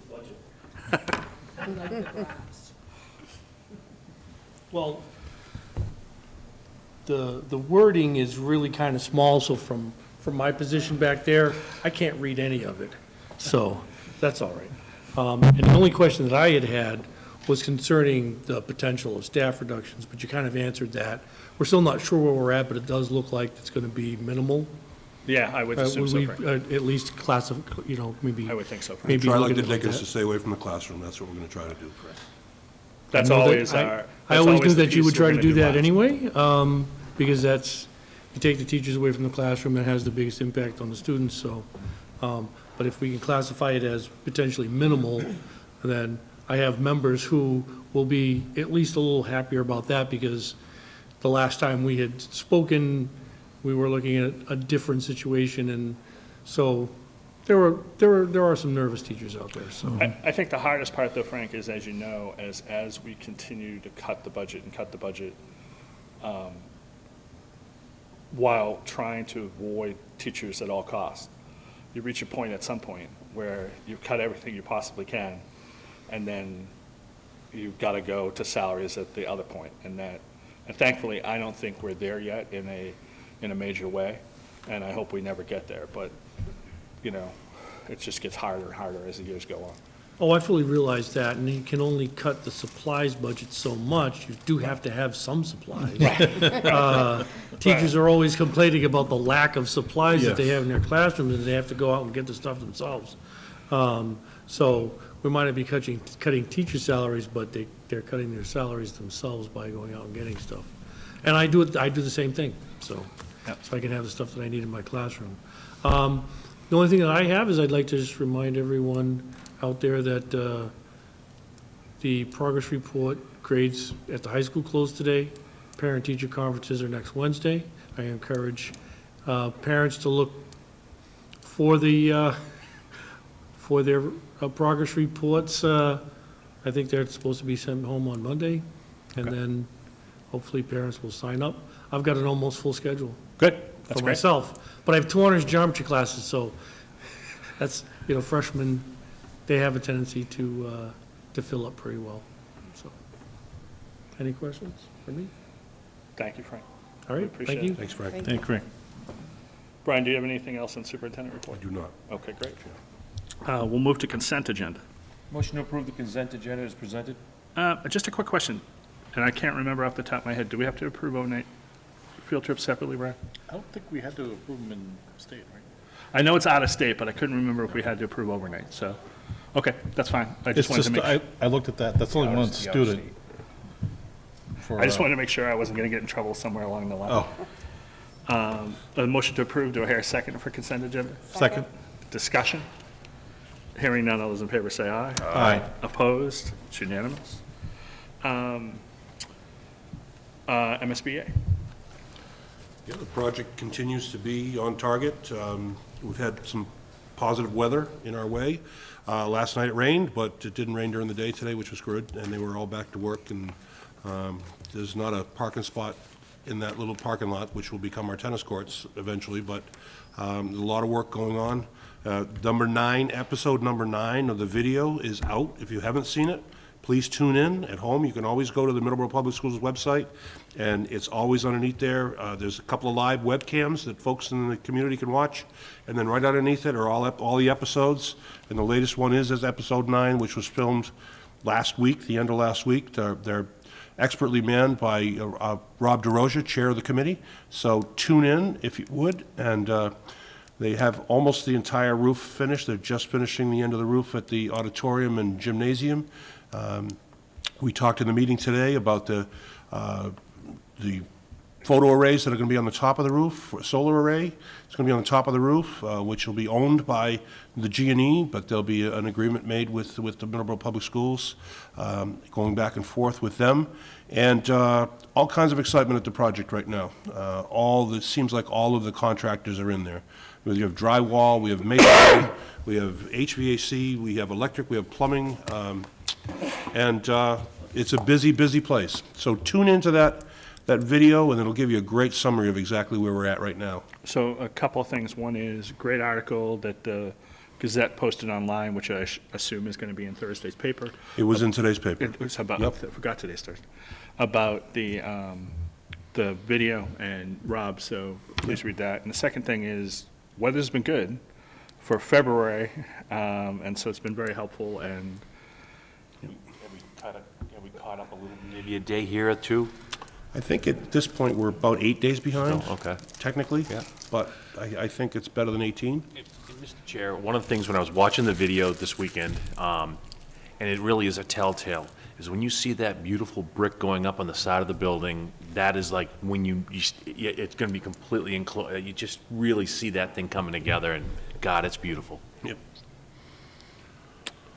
the budget. Well, the wording is really kind of small, so from my position back there, I can't read any of it. So that's all right. And the only question that I had was concerning the potential of staff reductions, but you kind of answered that. We're still not sure where we're at, but it does look like it's going to be minimal. Yeah, I would assume so, Frank. At least classify, maybe. I would think so, Frank. Maybe try look like at the it like Dickens that. to stay away from the classroom. That's what we're going to try to do. That's I know that- always our. I always knew the that you piece would try we're to gonna do that last. anyway, because that's, you take the teachers away from the classroom, that has the biggest impact on the students, so. But if we can classify it as potentially minimal, then I have members who will be at least a little happier about that, because the last time we had spoken, we were looking at a different situation, and so there are some nervous teachers out there, so. I think the hardest part, though, Frank, is, as you know, as we continue to cut the budget, while trying to avoid teachers at all costs, you reach a point at some point where you've cut everything you possibly can, and then you've got to go to salaries at the other point. And thankfully, I don't think we're there yet in a major way, and I hope we never get there. But, you know, it just gets harder and harder as the years go on. Oh, I fully realize that, and you can only cut the supplies budget so much. You do have to have some supplies. Teachers are always complaining about the lack of supplies that they have in their classrooms, and they have to go out and get the stuff themselves. So we might not be cutting teacher salaries, but they're cutting their salaries themselves by going out and getting stuff. And I do the same thing, so I can have the stuff that I need in my classroom. The only thing that I have is I'd like to just remind everyone out there that the progress report grades at the high school closed today. Parent-teacher conferences are next Wednesday. I encourage parents to look for their progress reports. I think they're supposed to be sent home on Monday, and then hopefully parents will sign up. I've got an almost full schedule. Good, that's For great. myself, but I have 2 honors geometry classes, so that's, freshmen, they have a tendency to fill up pretty well, so. Any questions for me? Thank you, Frank. All right, Appreciate thank you. it. Thanks, Frank. Thank you, Frank. Brian, do you have anything else on superintendent report? I do not. Okay, great. We'll move to consent agenda. Motion to approve the consent agenda is presented? Just a quick question, and I can't remember off the top of my head. Do we have to approve overnight field trips separately, Brian? I don't think we had to approve them in state, right? I know it's out of state, but I couldn't remember if we had to approve overnight, so, okay, that's fine. I just wanted to make, I looked at that, that's only one student. I just wanted to make sure I wasn't going to get in trouble somewhere along the line. Oh, A motion to approve, do I hear a second for consent agenda? second? Discussion? Hearing none, all those in favor say aye. Aye. Opposed? It's unanimous. MSBA. Yeah, the project continues to be on target. We've had some positive weather in our way. Last night it rained, but it didn't rain during the day today, which was good, and they were all back to work, and there's not a parking spot in that little parking lot, which will become our tennis courts eventually, but there's a lot of work going on. Episode number 9 of the video is out. If you haven't seen it, please tune in at home. You can always go to the Middleborough Public Schools website, and it's always underneath there. There's a couple of live webcams that folks in the community can watch, and then right underneath it are all the episodes, and the latest one is episode 9, which was filmed last week, the end of last week. They're expertly manned by Rob DeRosa, chair of the committee, so tune in if you would, and they have almost the entire roof finished. They're just finishing the end of the roof at the auditorium and gymnasium. We talked in the meeting today about the photo arrays that are going to be on the top of the roof, solar array. It's going to be on the top of the roof, which will be owned by the G&E, but there'll be an agreement made with the Middleborough Public Schools, going back and forth with them, and all kinds of excitement at the project right now. It seems like all of the contractors are in there. We have drywall, we have masonry, we have HVAC, we have electric, we have plumbing, and it's a busy, busy place. So tune into that video, and it'll give you a great summary of exactly where we're at right now. So a couple of things. One is a great article that the Gazette posted online, which I assume is going to be in Thursday's paper. It was in today's paper. It was about, Yep. I forgot today's Thursday, about the video, and Rob, so please read that. And the second thing is, weather's been good for February, and so it's been very helpful, and Have we caught up a little, maybe a day here or two? I think at this point, we're about 8 days behind. Oh, okay. Technically. Yeah. But I think it's better than 18. Mr. Chair, one of the things when I was watching the video this weekend, and it really is a telltale, is when you see that beautiful brick going up on the side of the building, that is like when it's going to be completely enclosed. You just really see that thing coming together, and God, it's beautiful. Yep.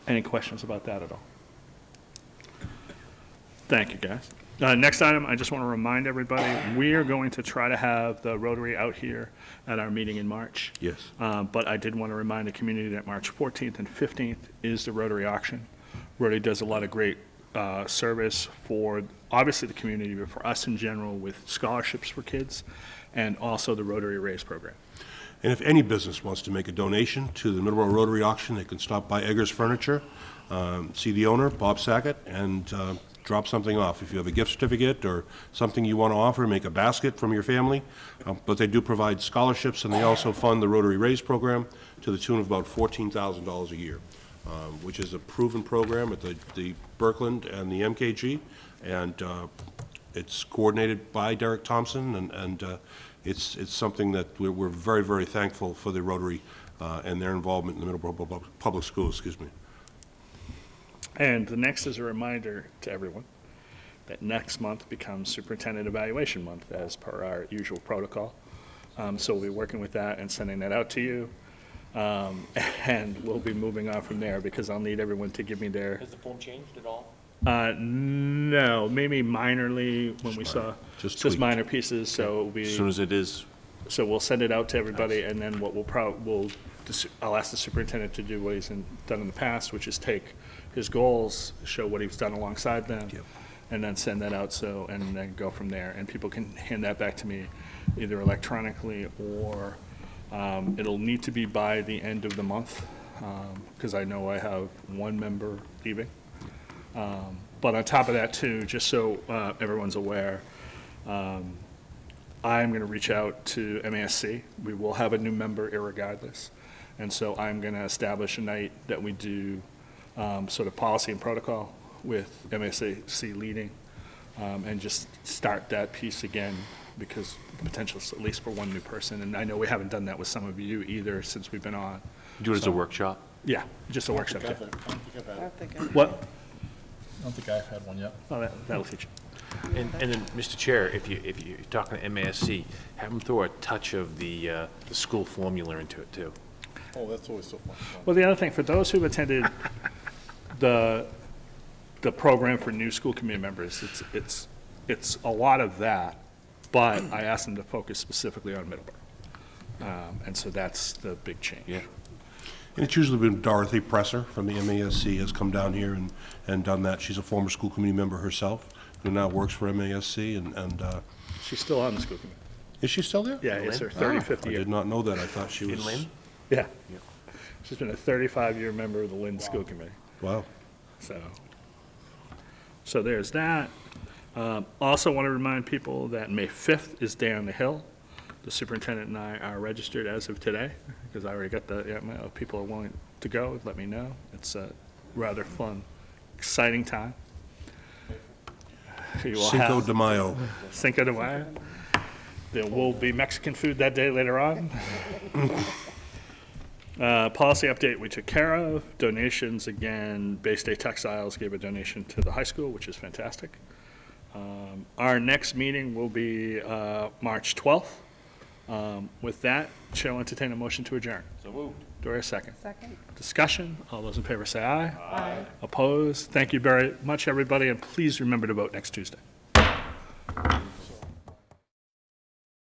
any questions about that at all? Thank you, guys. Next item, I just want to remind everybody, we are going to try to have the Rotary out here at our meeting in March. Yes. But I did want to remind the community that March 14th and 15th is the Rotary auction. Rotary does a lot of great service for, obviously, the community, but for us in general with scholarships for kids, and also the Rotary Raise program. And if any business wants to make a donation to the Middleborough Rotary auction, they can stop by Eggers Furniture, see the owner, Bob Sackett, and drop something off. If you have a gift certificate or something you want to offer, make a basket from your family. But they do provide scholarships, and they also fund the Rotary Raise program to the tune of about $14,000 a year, which is a proven program at the Berkland and the MKG, and it's coordinated by Derek Thompson, and it's something that we're very, very thankful for the Rotary and their involvement in the Middleborough Public Schools. Excuse me. And the next is a reminder to everyone that next month becomes Superintendent Evaluation Month as per our usual protocol. So we'll be working with that and sending that out to you. And we'll be moving on from there because I'll need everyone to give me their. Has the form changed at all? No, maybe minorly when we saw, Just just minor pieces, so it'll be. As soon as it is, So we'll send it out to everybody, and then what I'll ask the superintendent to do what he's done in the past, which is take his goals, show what he's done alongside them, and then send that out, and then go from there. And people can hand that back to me either electronically or it'll need to be by the end of the month, because I know I have one member leaving. But on top of that too, just so everyone's aware, I'm going to reach out to MASC. We will have a new member irregardless. And so I'm going to establish a night that we do sort of policy and protocol with MASC leading and just start that piece again because the potential is at least for one new person. And I know we haven't done that with some of you either since we've been on. do it as a workshop? Yeah, just a workshop. I don't think I've had What? I don't think I've had one yet. Oh, that'll teach you. And then, Mr. Chair, if you're talking to MASC, have them throw a touch of the school formula into it too. Oh, that's always so fun. Well, the other thing, for those who've attended the program for new school committee members, it's a lot of that, but I asked them to focus specifically on Middleborough. And so that's the big change. Yeah. And it's usually been Dorothy Presser from the MASC has come down here and done that. She's a former school committee member herself, who now works for MASC, and She's still on the school committee. is she still there? Yeah, it's her 35th I year. did not know that. I thought she was. In Lynn? Yeah. She's been a 35-year member of the Lynn School Committee. Wow. So there's that. Also want to remind people that May 5th is Day on the Hill. The superintendent and I are registered as of today, because I already got people are willing to go, let me know. It's a rather fun, exciting time. You will Cinco have de Mayo. Cinco de Mayo. There will be Mexican food that day later on. Policy update we took care of. Donations, again, Bay State Textiles gave a donation to the high school, which is fantastic. Our next meeting will be March 12th. With that, Chair will entertain a motion to adjourn. So moved. Do I hear a second? Second. Discussion? All those in favor say aye. Aye. Opposed? Thank you very much, everybody, and please remember to vote next Tuesday.